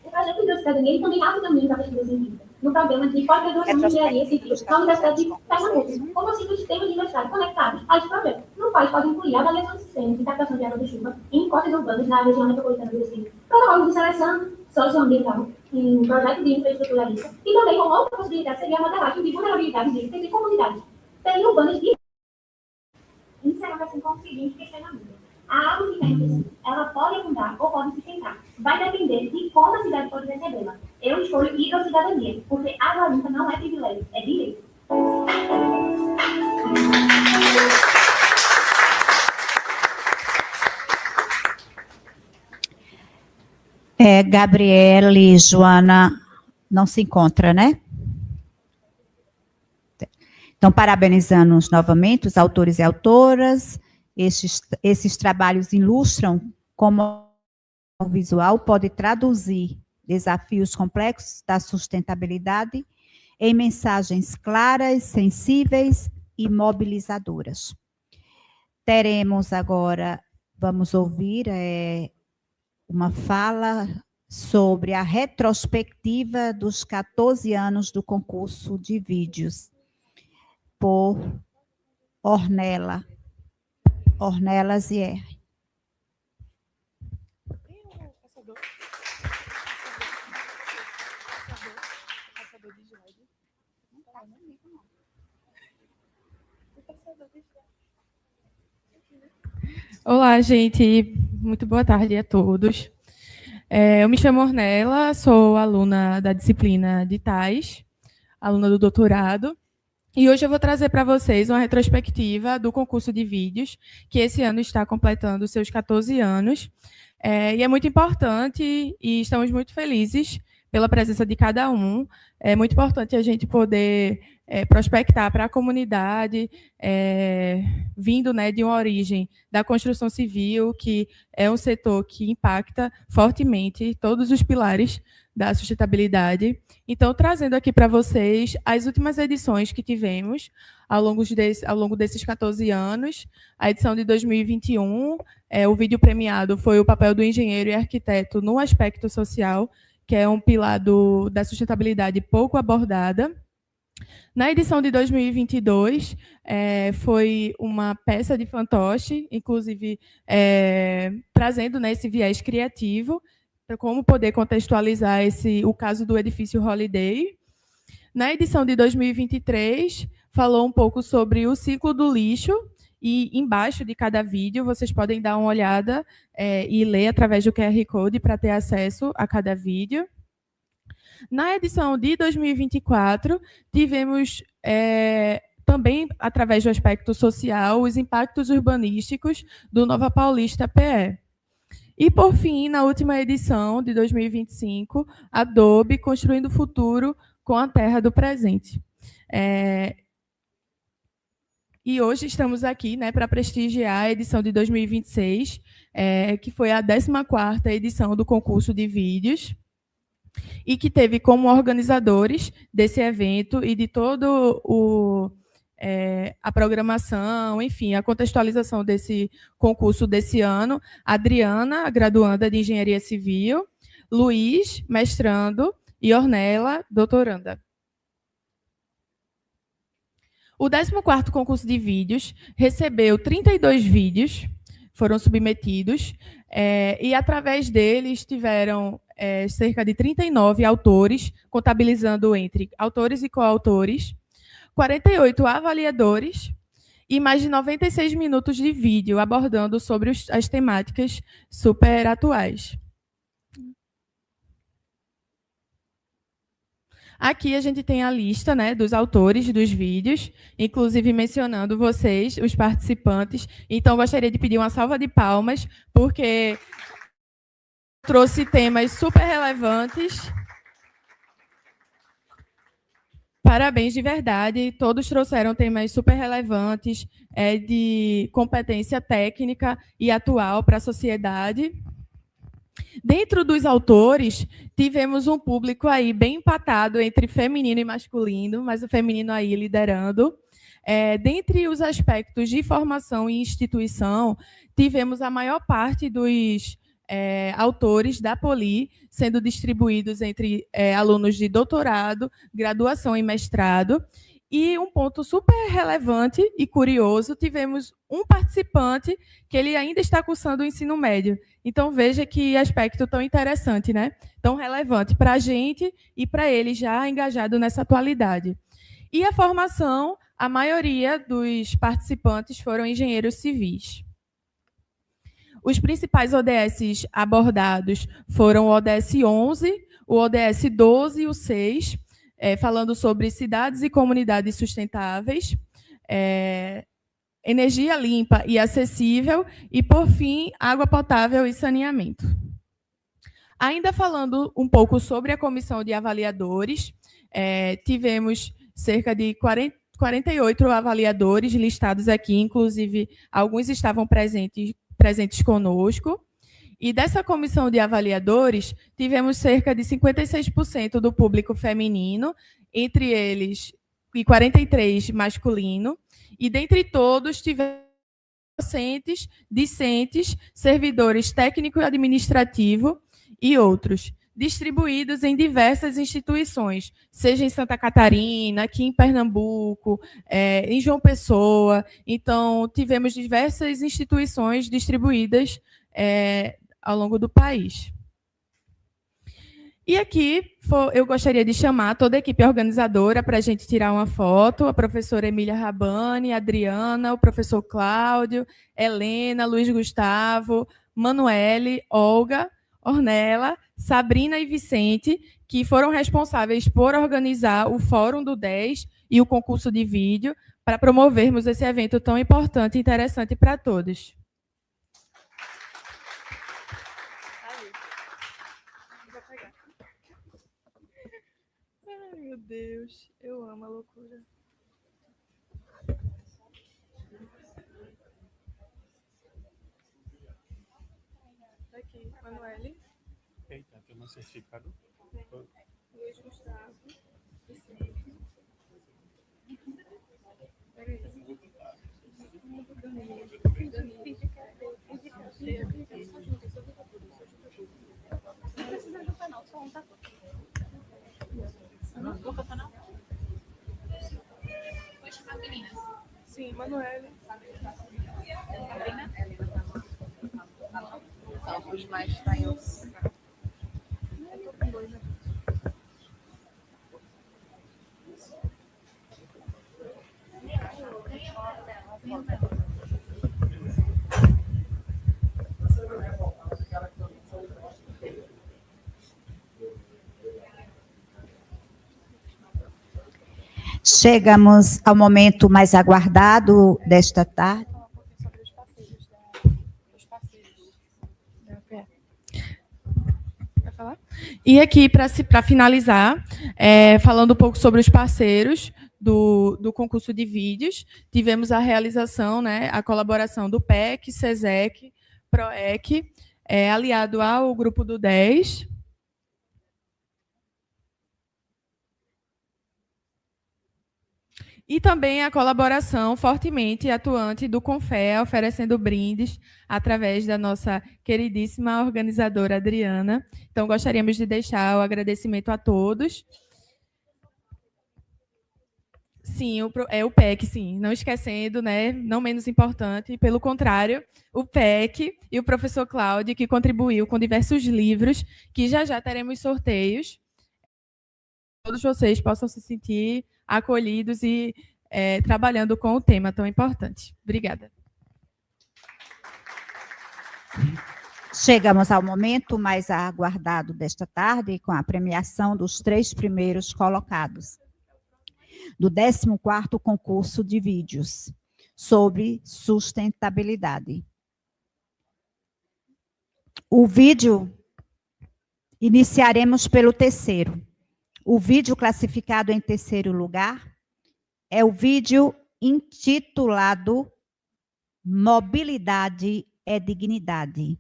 O projeto Hidro Cidadania também abre caminho para a pesquisa científica, no programa de pós-graduação de engenharia civil na Universidade de Pernambuco, como assim os sistemas de universidade conectados a esse projeto, no qual pode incluir a avaliação de sistemas de captação de água de chuva em encostas urbanas na região metropolitana do Recife, protocolos de seleção socioambiental em um projeto de infraestrutura limpa, e também como outra possibilidade seria a modelagem de vulnerabilidades hídricas em comunidades periurbanas de... Encerrando assim com o seguinte questionamento. A água que cai no Recife, ela pode afundar ou pode se sentar. Vai depender de como a cidade pode recebê-la. Eu escolho hidrocidadania, porque água limpa não é privilégio, é direito.
Gabriela e Joana não se encontram, né? Então, parabenizando novamente os autores e autoras. Esses trabalhos ilustram como o visual pode traduzir desafios complexos da sustentabilidade em mensagens claras, sensíveis e mobilizadoras. Teremos agora, vamos ouvir uma fala sobre a retrospectiva dos 14 anos do concurso de vídeos, por Ornella Zier.
Olá, gente. Muito boa tarde a todos. Eu me chamo Ornella, sou aluna da disciplina de TAIS, aluna do doutorado, e hoje eu vou trazer para vocês uma retrospectiva do concurso de vídeos, que esse ano está completando seus 14 anos, e é muito importante e estamos muito felizes pela presença de cada um. É muito importante a gente poder prospectar para a comunidade, vindo, né, de uma origem da construção civil, que é um setor que impacta fortemente todos os pilares da sustentabilidade. Então, trazendo aqui para vocês as últimas edições que tivemos ao longo desses 14 anos. A edição de 2021, o vídeo premiado foi o papel do engenheiro e arquiteto no aspecto social, que é um pilar da sustentabilidade pouco abordada. Na edição de 2022, foi uma peça de fantoche, inclusive trazendo, né, esse viés criativo, para como poder contextualizar o caso do edifício Holiday. Na edição de 2023, falou um pouco sobre o ciclo do lixo, e embaixo de cada vídeo vocês podem dar uma olhada e ler através do QR Code para ter acesso a cada vídeo. Na edição de 2024, tivemos também, através do aspecto social, os impactos urbanísticos do Nova Paulista PE. E, por fim, na última edição de 2025, Adobe Construindo o Futuro com a Terra do Presente. E hoje estamos aqui, né, para prestigiar a edição de 2026, que foi a 14ª edição do concurso de vídeos, e que teve como organizadores desse evento e de todo a programação, enfim, a contextualização desse concurso desse ano, Adriana, graduanda de Engenharia Civil, Luiz, mestrando, e Ornella, doutoranda. O 14º concurso de vídeos recebeu 32 vídeos, foram submetidos, e através deles tiveram cerca de 39 autores, contabilizando entre autores e coautores, 48 avaliadores e mais de 96 minutos de vídeo abordando sobre as temáticas super atuais. Aqui a gente tem a lista, né, dos autores dos vídeos, inclusive mencionando vocês, os participantes. Então, gostaria de pedir uma salva de palmas, porque trouxe temas super relevantes. Parabéns de verdade, todos trouxeram temas super relevantes, de competência técnica e atual para a sociedade. Dentro dos autores, tivemos um público aí bem empatado entre feminino e masculino, mas o feminino aí liderando. Dentre os aspectos de formação e instituição, tivemos a maior parte dos autores da Poli sendo distribuídos entre alunos de doutorado, graduação e mestrado. E um ponto super relevante e curioso, tivemos um participante que ele ainda está cursando o ensino médio. Então, veja que aspecto tão interessante, né? Tão relevante para a gente e para ele já engajado nessa atualidade. E a formação, a maioria dos participantes foram engenheiros civis. Os principais ODS abordados foram o ODS 11, o ODS 12 e o 6, falando sobre cidades e comunidades sustentáveis, energia limpa e acessível e, por fim, água potável e saneamento. Ainda falando um pouco sobre a comissão de avaliadores, tivemos cerca de 48 avaliadores listados aqui, inclusive alguns estavam presentes conosco. E dessa comissão de avaliadores, tivemos cerca de 56% do público feminino, entre eles, e 43% masculino. E, dentre todos, tivemos docentes, discentes, servidores técnico e administrativo e outros, distribuídos em diversas instituições, seja em Santa Catarina, aqui em Pernambuco, em João Pessoa. Então, tivemos diversas instituições distribuídas ao longo do país. E aqui eu gostaria de chamar toda a equipe organizadora para a gente tirar uma foto, a professora Emília Rabani, a Adriana, o professor Cláudio, Helena, Luiz Gustavo, Manuele, Olga, Ornella, Sabrina e Vicente, que foram responsáveis por organizar o Fórum do 10 e o concurso de vídeo, para promovermos esse evento tão importante e interessante para todos. Ai, meu Deus, eu amo a loucura. Aqui, Manuele.
Eita, tem um certificado.
Luiz Gustavo. Vicente. Peraí. Não precisa juntar, não, só um, tá? Não vou cantar, não? Pode chamar meninas. Sim, Manuele. Sabrina? São os mais estranhos. Eu tô com dois aqui.
Chegamos ao momento mais aguardado desta tarde.
E aqui, para finalizar, falando um pouco sobre os parceiros do concurso de vídeos, tivemos a realização, né, a colaboração do PEC, SESEC, PROEC, aliado ao grupo do 10. E também a colaboração fortemente atuante do Confea, oferecendo brindes através da nossa queridíssima organizadora Adriana. Então, gostaríamos de deixar o agradecimento a todos. Sim, o PEC, sim. Não esquecendo, né, não menos importante, pelo contrário, o PEC e o professor Cláudio, que contribuiu com diversos livros, que já teremos sorteios. Todos vocês possam se sentir acolhidos e trabalhando com o tema tão importante. Obrigada.
Chegamos ao momento mais aguardado desta tarde, com a premiação dos 3 primeiros colocados do 14º concurso de vídeos sobre sustentabilidade. O vídeo, iniciaremos pelo terceiro. O vídeo classificado em terceiro lugar é o vídeo intitulado Mobilidade é Dignidade,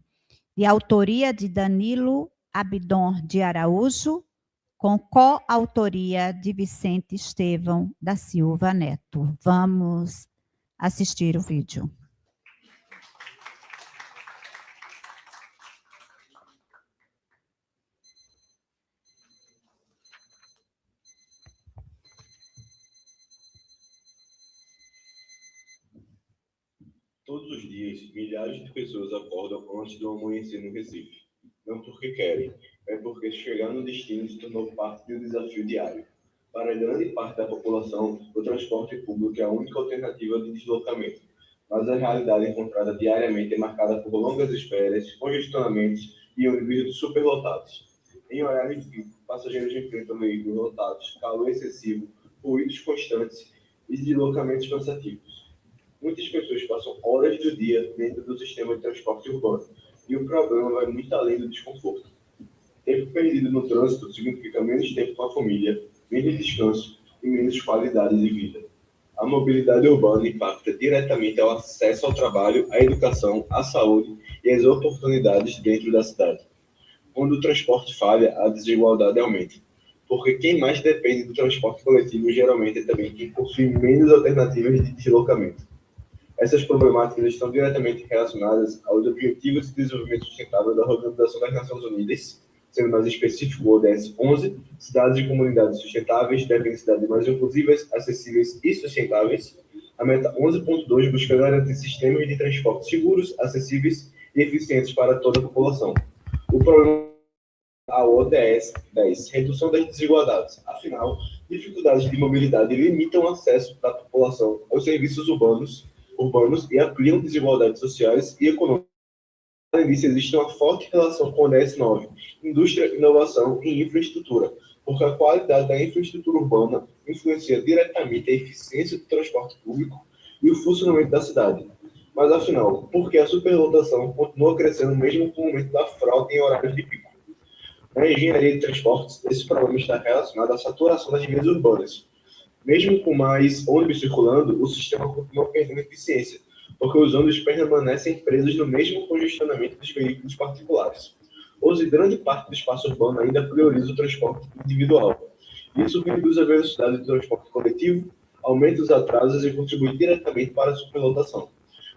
de autoria de Danilo Abidon de Araújo, com coautoria de Vicente Estevão da Silva Neto. Vamos assistir o vídeo.
Todos os dias, milhares de pessoas acordam antes do amanhecer no Recife. Não porque querem, é porque chegar no destino se tornou parte do desafio diário. Para grande parte da população, o transporte público é a única alternativa de deslocamento, mas a realidade encontrada diariamente é marcada por longas esperas, congestionamentos e ônibus superlotados. Em horários de pico, passageiros enfrentam veículos lotados, calor excessivo, ruídos constantes e deslocamentos cansativos. Muitas pessoas passam horas do dia dentro do sistema de transporte urbano, e o problema vai muito além do desconforto. Tempo perdido no trânsito significa menos tempo com a família, menos descanso e menos qualidade de vida. A mobilidade urbana impacta diretamente ao acesso ao trabalho, à educação, à saúde e às oportunidades dentro da cidade. Quando o transporte falha, a desigualdade aumenta, porque quem mais depende do transporte coletivo geralmente é também quem possui menos alternativas de deslocamento. Essas problemáticas estão diretamente relacionadas aos Objetivos de Desenvolvimento Sustentável da Organização das Nações Unidas, sendo mais específico o ODS 11, cidades e comunidades sustentáveis devem cidades mais inclusivas, acessíveis e sustentáveis. A meta 11.2 busca garantir sistemas de transporte seguros, acessíveis e eficientes para toda a população. O problema é a ODS 10, redução das desigualdades. Afinal, dificuldades de mobilidade limitam o acesso da população aos serviços urbanos e ampliam desigualdades sociais e econômicas. Além disso, existe uma forte relação com o ODS 9, indústria, inovação e infraestrutura, porque a qualidade da infraestrutura urbana influencia diretamente a eficiência do transporte público e o funcionamento da cidade. Mas, afinal, por que a superlotação continua crescendo mesmo com o aumento da frota em horários de pico? Na engenharia de transportes, esse problema está relacionado à saturação das vias urbanas. Mesmo com mais ônibus circulando, o sistema continua perdendo eficiência, porque os ônibus permanecem presos no mesmo congestionamento dos veículos particulares. Hoje, grande parte do espaço urbano ainda prioriza o transporte individual. Isso reduz a velocidade do transporte coletivo, aumenta os atrasos e contribui diretamente para a superlotação.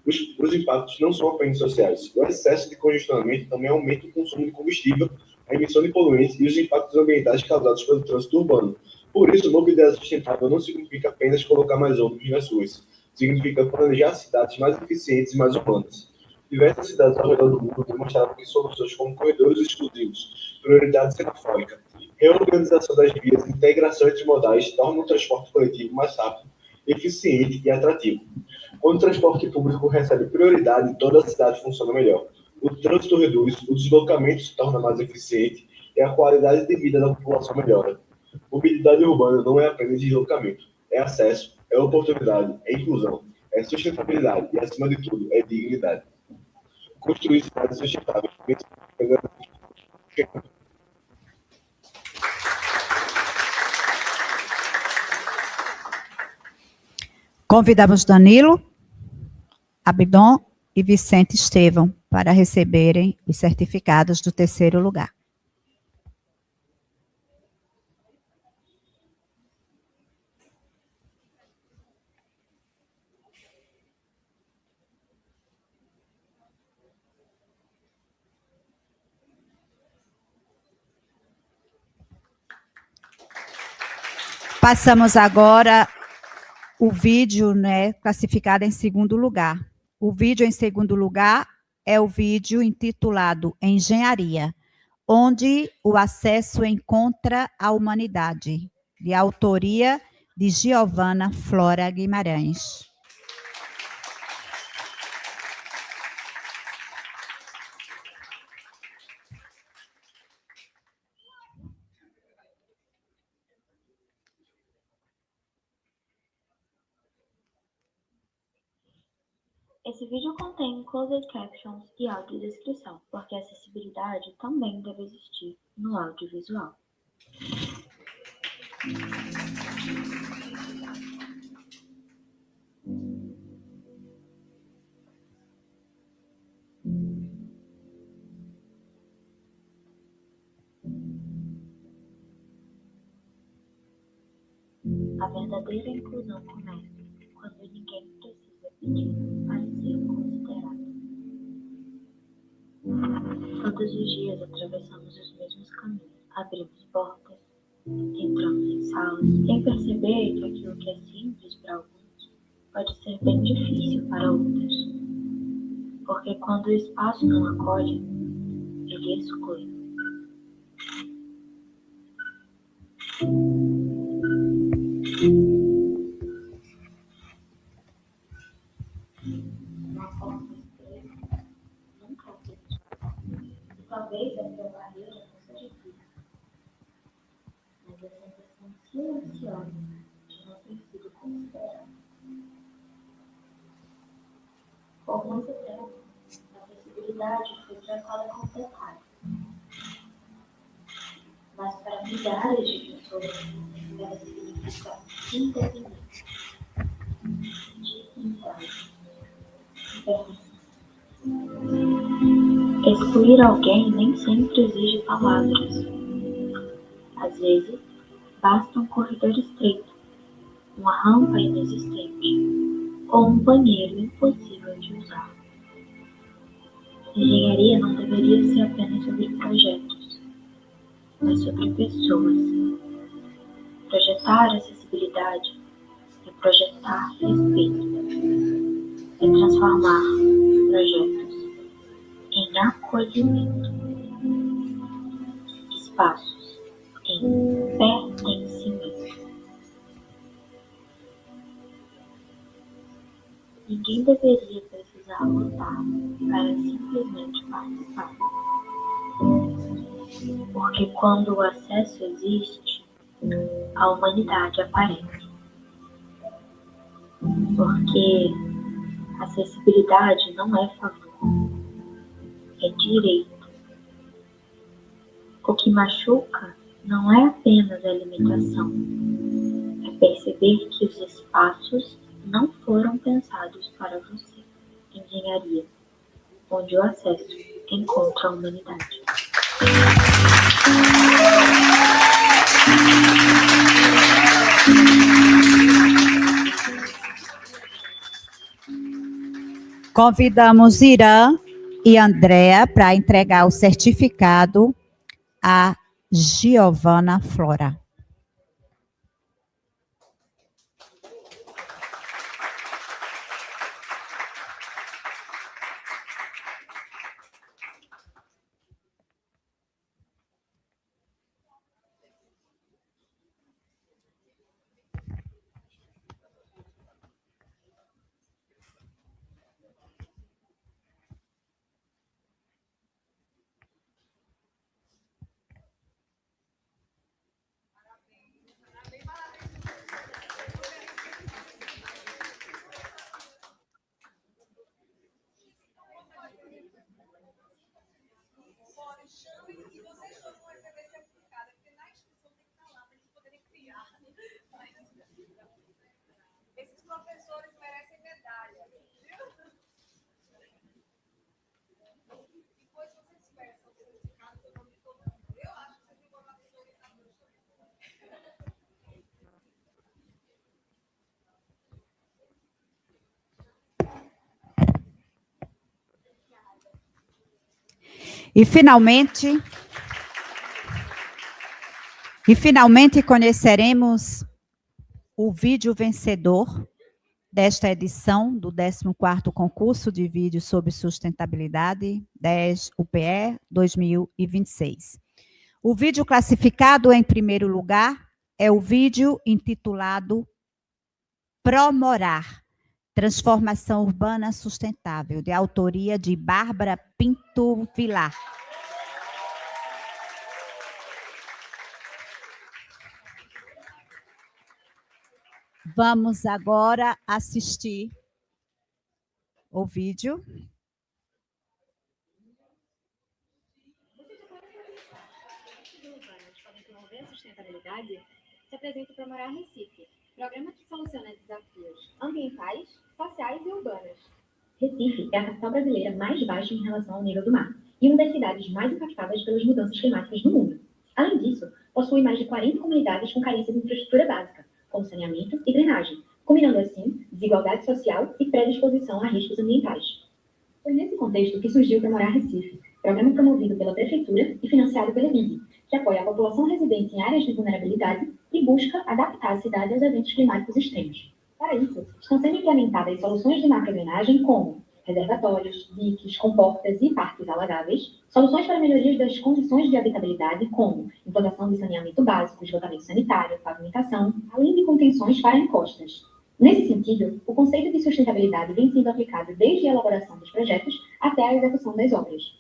Os impactos não são apenas sociais. O excesso de congestionamento também aumenta o consumo de combustível, a emissão de poluentes e os impactos ambientais causados pelo trânsito urbano. Por isso, mobilidade sustentável não significa apenas colocar mais ônibus nas ruas. Significa planejar cidades mais eficientes e mais urbanas. Diversas cidades ao redor do mundo demonstraram que soluções como corredores exclusivos, prioridade semafórica, reorganização das vias e integração entre modais tornam o transporte coletivo mais rápido, eficiente e atrativo. Quando o transporte público recebe prioridade, toda a cidade funciona melhor. O trânsito reduz, o deslocamento se torna mais eficiente e a qualidade de vida da população melhora. Mobilidade urbana não é apenas deslocamento, é acesso, é oportunidade, é inclusão, é sustentabilidade e, acima de tudo, é dignidade. Construir cidades sustentáveis.
Convidamos Danilo Abidon e Vicente Estevão para receberem os certificados do terceiro lugar. Passamos agora o vídeo, né, classificado em segundo lugar. O vídeo em segundo lugar é o vídeo intitulado Engenharia, onde o acesso encontra a humanidade, de autoria de Giovana Flora Guimarães.
Esse vídeo contém closed captions e audiodescrição, porque a acessibilidade também deve existir no audiovisual. A verdadeira inclusão começa quando ninguém precisa pedir para ser considerado. Todos os dias atravessamos os mesmos caminhos, abrimos portas, entramos em salas, sem perceber que aquilo que é simples para alguns pode ser bem difícil para outros. Porque quando o espaço não acolhe, ele exclui. Talvez a minha barreira não seja física, mas a sensação silenciosa de não ter sido considerada. Por muito tempo, a acessibilidade foi tratada como pecado. Mas para milhares de pessoas, ela significa independência, dignidade e permissão. Excluir alguém nem sempre exige palavras. Às vezes, basta um corredor estreito, uma rampa inexistente ou um banheiro impossível de usar. Engenharia não deveria ser apenas sobre projetos, mas sobre pessoas. Projetar acessibilidade é projetar respeito, é transformar projetos em acolhimento, espaços em pertencimento. Ninguém deveria precisar lutar para simplesmente participar. Porque quando o acesso existe, a humanidade aparece. Porque acessibilidade não é favor. É direito. O que machuca não é apenas a limitação, é perceber que os espaços não foram pensados para você. Engenharia, onde o acesso encontra a humanidade.
Convidamos Irã e Andréa para entregar o certificado a Giovana Flora.
Esses professores merecem medalha, viu? Depois vocês peçam o certificado do nome de todo mundo. Eu acho que você ficou na autorização.
E finalmente conheceremos o vídeo vencedor desta edição do 14º concurso de vídeo sobre sustentabilidade 10 UPE 2026. O vídeo classificado em primeiro lugar é o vídeo intitulado Promorar, Transformação Urbana Sustentável, de autoria de Bárbara Pinto Vilar. Vamos agora assistir o vídeo.
Podem promover a sustentabilidade, se apresenta o Promorar Recife, programa que soluciona desafios ambientais, sociais e urbanos. Recife é a capital brasileira mais baixa em relação ao nível do mar e uma das cidades mais impactadas pelas mudanças climáticas do mundo. Além disso, possui mais de 40 comunidades com carência de infraestrutura básica, como saneamento e drenagem, combinando assim desigualdade social e predisposição a riscos ambientais. Foi nesse contexto que surgiu o Promorar Recife, programa promovido pela Prefeitura e financiado pela BID, que apoia a população residente em áreas de vulnerabilidade e busca adaptar a cidade aos eventos climáticos extremos. Para isso, estão sendo implementadas soluções de macrodrenagem como reservatórios, diques, comportas e parques alagáveis, soluções para melhorias das condições de habitabilidade como implantação de saneamento básico, esgotamento sanitário, pavimentação, além de contenções para encostas. Nesse sentido, o conceito de sustentabilidade vem sendo aplicado desde a elaboração dos projetos até a execução das obras.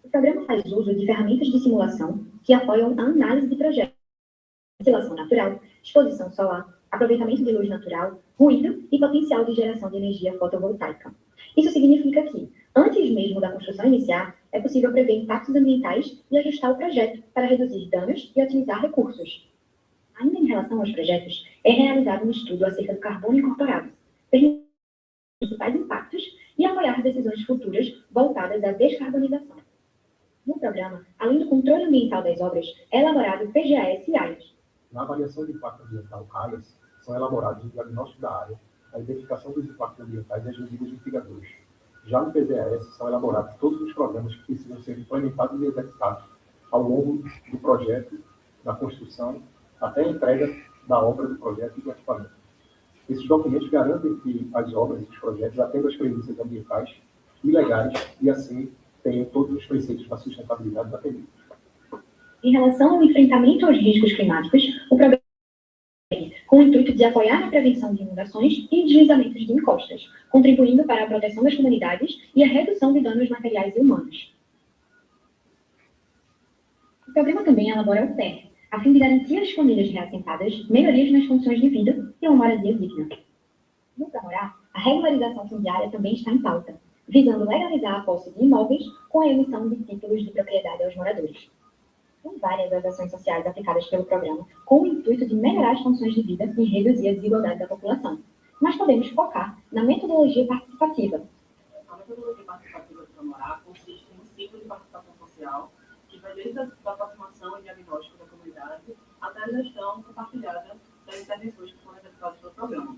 O programa faz uso de ferramentas de simulação que apoiam a análise de projetos, ventilação natural, exposição solar, aproveitamento de luz natural, ruído e potencial de geração de energia fotovoltaica. Isso significa que, antes mesmo da construção iniciar, é possível prever impactos ambientais e ajustar o projeto para reduzir danos e otimizar recursos. Ainda em relação aos projetos, é realizado um estudo acerca do carbono incorporado, permitindo os principais impactos e apoiar decisões futuras voltadas à descarbonização. No programa, além do controle ambiental das obras, é elaborado o PGAS e AIAS.
Na avaliação de impacto ambiental AIAS, são elaborados o diagnóstico da área, a identificação dos impactos ambientais e as medidas mitigadoras. Já no PVAS, são elaborados todos os programas que precisam ser implementados e executados ao longo do projeto, da construção, até a entrega da obra do projeto e do equipamento. Esses documentos garantem que as obras e os projetos atendam às premissas ambientais e legais e, assim, tenham todos os preceitos da sustentabilidade atendidos.
Em relação ao enfrentamento aos riscos climáticos, o programa com o intuito de apoiar na prevenção de inundações e deslizamentos de encostas, contribuindo para a proteção das comunidades e a redução de danos materiais e humanos. O programa também elabora o PER, a fim de garantir às famílias reassentadas melhorias nas condições de vida e uma moradia digna. No Promorar, a regularização fundiária também está em pauta, visando legalizar a posse de imóveis com a emissão de títulos de propriedade aos moradores. São várias as ações sociais aplicadas pelo programa com o intuito de melhorar as condições de vida e reduzir a desigualdade da população. Mas podemos focar na metodologia participativa.
A metodologia participativa do Promorar consiste em um ciclo de participação social que vai desde a aproximação e diagnóstico da comunidade até a gestão compartilhada das intervenções que são executadas pelo programa.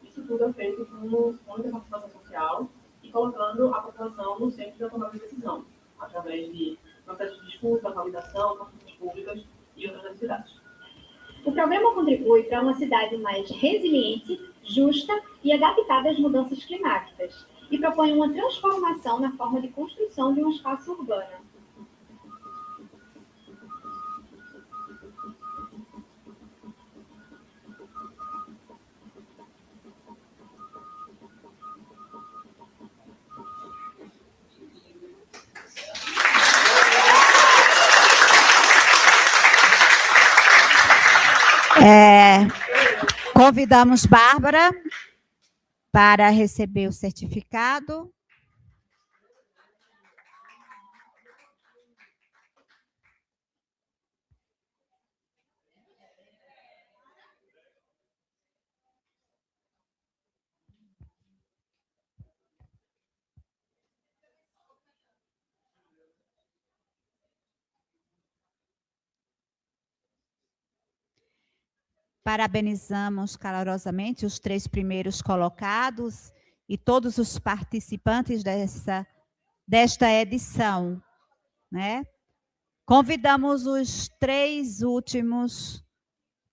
Isso tudo é feito com muita participação social e colocando a população no centro da tomada de decisão, através de processos de escuta, validação, consultas públicas e outras atividades.
O programa contribui para uma cidade mais resiliente, justa e adaptada às mudanças climáticas e propõe uma transformação na forma de construção de um espaço urbano.
Convidamos Bárbara para receber o certificado. Parabenizamos calorosamente os 3 primeiros colocados e todos os participantes desta edição, né? Convidamos os 3 últimos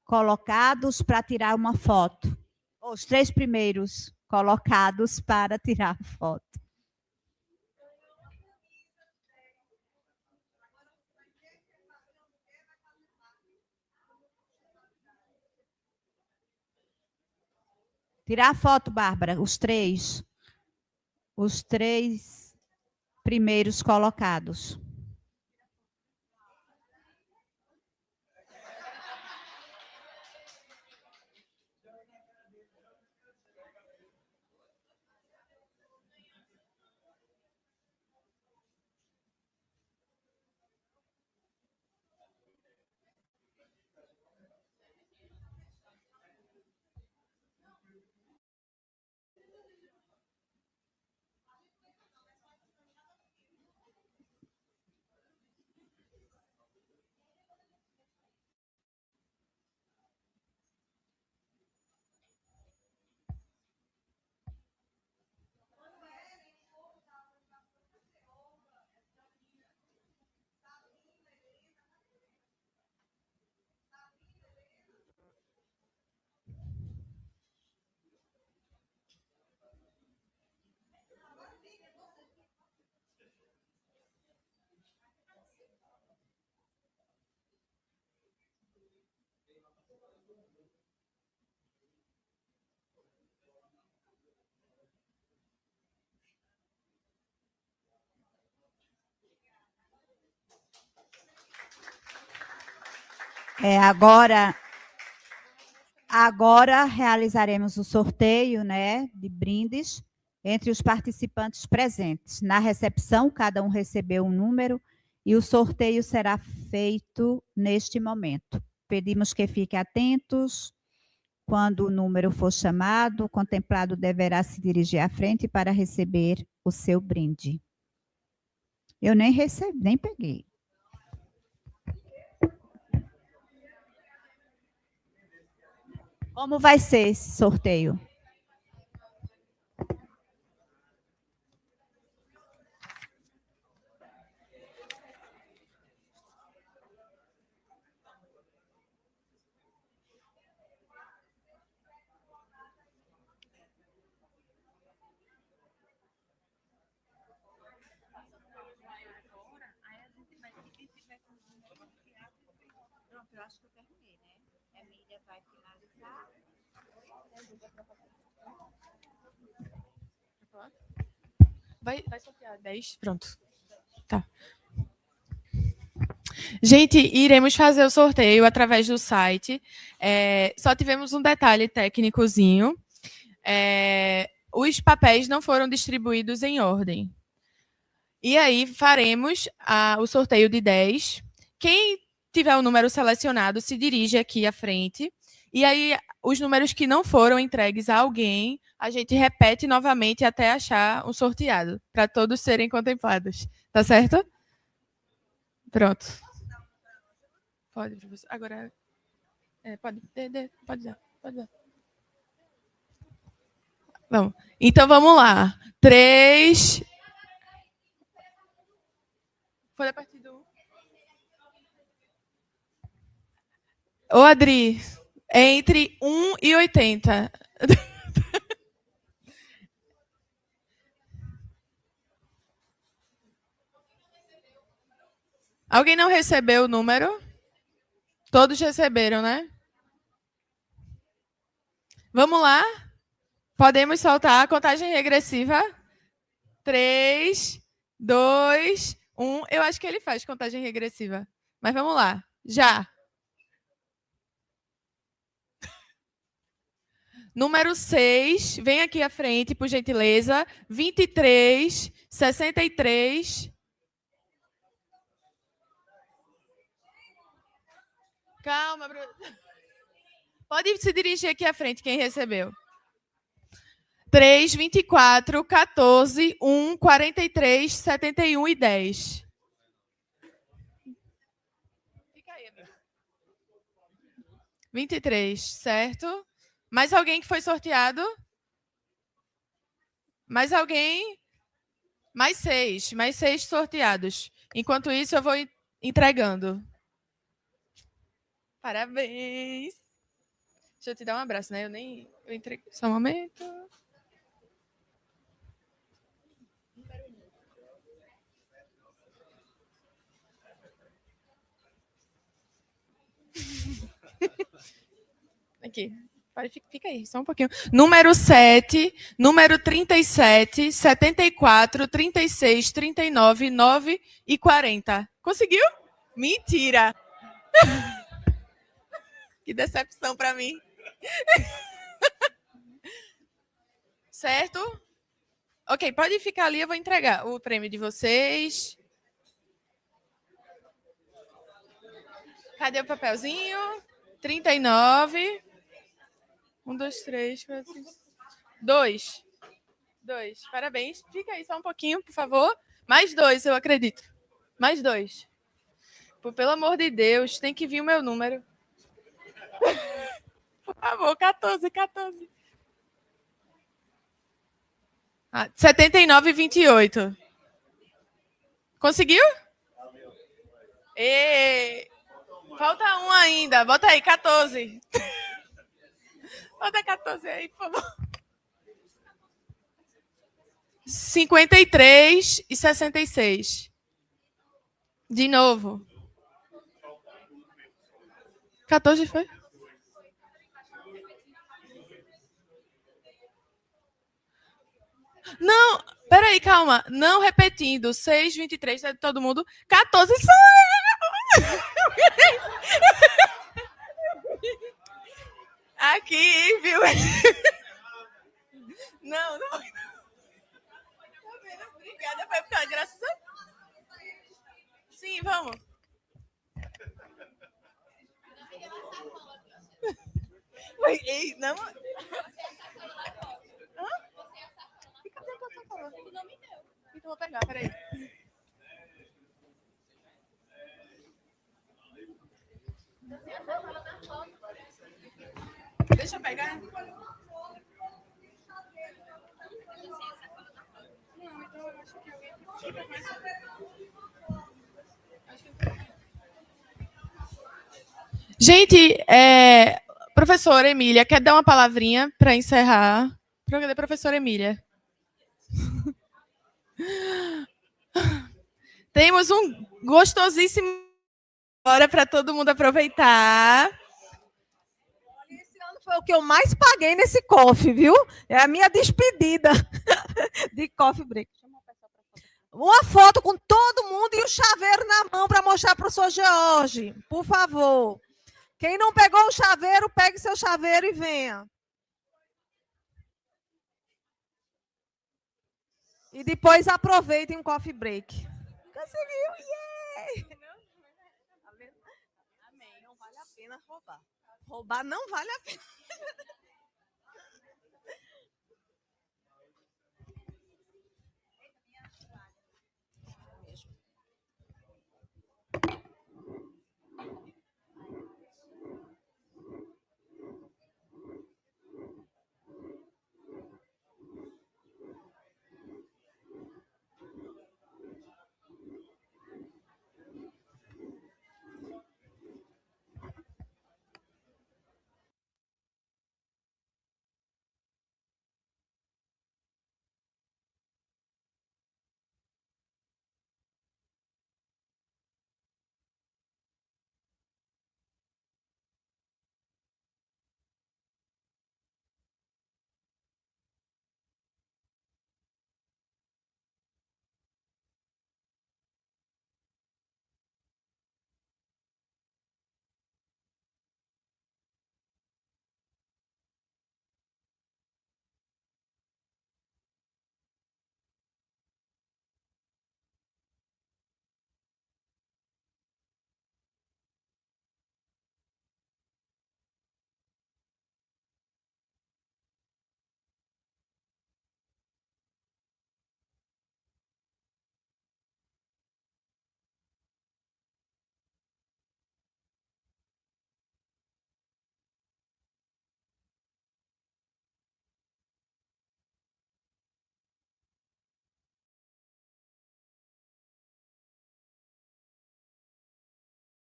colocados para tirar uma foto. Os 3 primeiros colocados para tirar foto. Tirar a foto, Bárbara, os 3. Os 3 primeiros colocados. Agora realizaremos o sorteio, né, de brindes entre os participantes presentes. Na recepção, cada um recebeu um número e o sorteio será feito neste momento. Pedimos que fiquem atentos. Quando o número for chamado, o contemplado deverá se dirigir à frente para receber o seu brinde. Eu nem recebi, nem peguei. Como vai ser esse sorteio? Pronto, eu acho que eu terminei, né? A Emília vai finalizar.
Vai sortear 10? Pronto. Tá. Gente, iremos fazer o sorteio através do site. Só tivemos um detalhe técnicozinho. Os papéis não foram distribuídos em ordem. E aí faremos o sorteio de 10. Quem tiver o número selecionado se dirige aqui à frente. E aí, os números que não foram entregues a alguém, a gente repete novamente até achar um sorteado, para todos serem contemplados. Tá certo? Pronto. Pode, professor. Agora, pode dar. Vamos. Então, vamos lá. 3... Foi a partir do... Ô, Adri, entre 1 e 80. Alguém não recebeu o número? Todos receberam, né? Vamos lá? Podemos soltar a contagem regressiva? 3, 2, 1. Eu acho que ele faz contagem regressiva. Mas vamos lá. Já. Número 6. Vem aqui à frente, por gentileza. 23, 63. Calma, Bruno. Pode se dirigir aqui à frente, quem recebeu. 3, 24, 14, 1, 43, 71 e 10. Fica aí, amigo. 23, certo? Mais alguém que foi sorteado? Mais alguém? Mais 6 sorteados. Enquanto isso, eu vou entregando. Parabéns! Deixa eu te dar um abraço, né? Eu entreguei. Só um momento. Aqui. Fica aí, só um pouquinho. Número 7, número 37, 74, 36, 39, 9 e 40. Conseguiu? Mentira! Que decepção para mim. Certo? Ok, pode ficar ali, eu vou entregar o prêmio de vocês. Cadê o papelzinho? 39. 1, 2, 3, 4, 5. 2. Parabéns. Fica aí só um pouquinho, por favor. Mais 2, eu acredito. Mais 2. Pelo amor de Deus, tem que vir o meu número. Por favor, 14. 79 e 28. Conseguiu? Falta um ainda. Bota aí, 14. Bota 14 aí, por favor. 53 e 66. De novo. 14 foi? Não, peraí, calma. Não repetindo. 6, 23, é de todo mundo. 14 sai! Aqui, viu? Não. Obrigada, foi por graças a... Sim, vamos. Ei, não. Hã? Cadê que eu tô falando? Então vou pegar, peraí. Deixa eu pegar. Não, então eu acho que alguém fica com essa. Gente, professora Emília, quer dar uma palavrinha para encerrar? Cadê professora Emília? Temos um gostosíssimo hora para todo mundo aproveitar.
Esse ano foi o que eu mais paguei nesse coffee, viu? É a minha despedida de coffee break. Uma foto com todo mundo e o chaveiro na mão para mostrar para o professor George, por favor. Quem não pegou o chaveiro, pegue seu chaveiro e venha. E depois aproveitem um coffee break. Conseguiu! Yeah! Amém. Não vale a pena roubar. Roubar não vale a pena.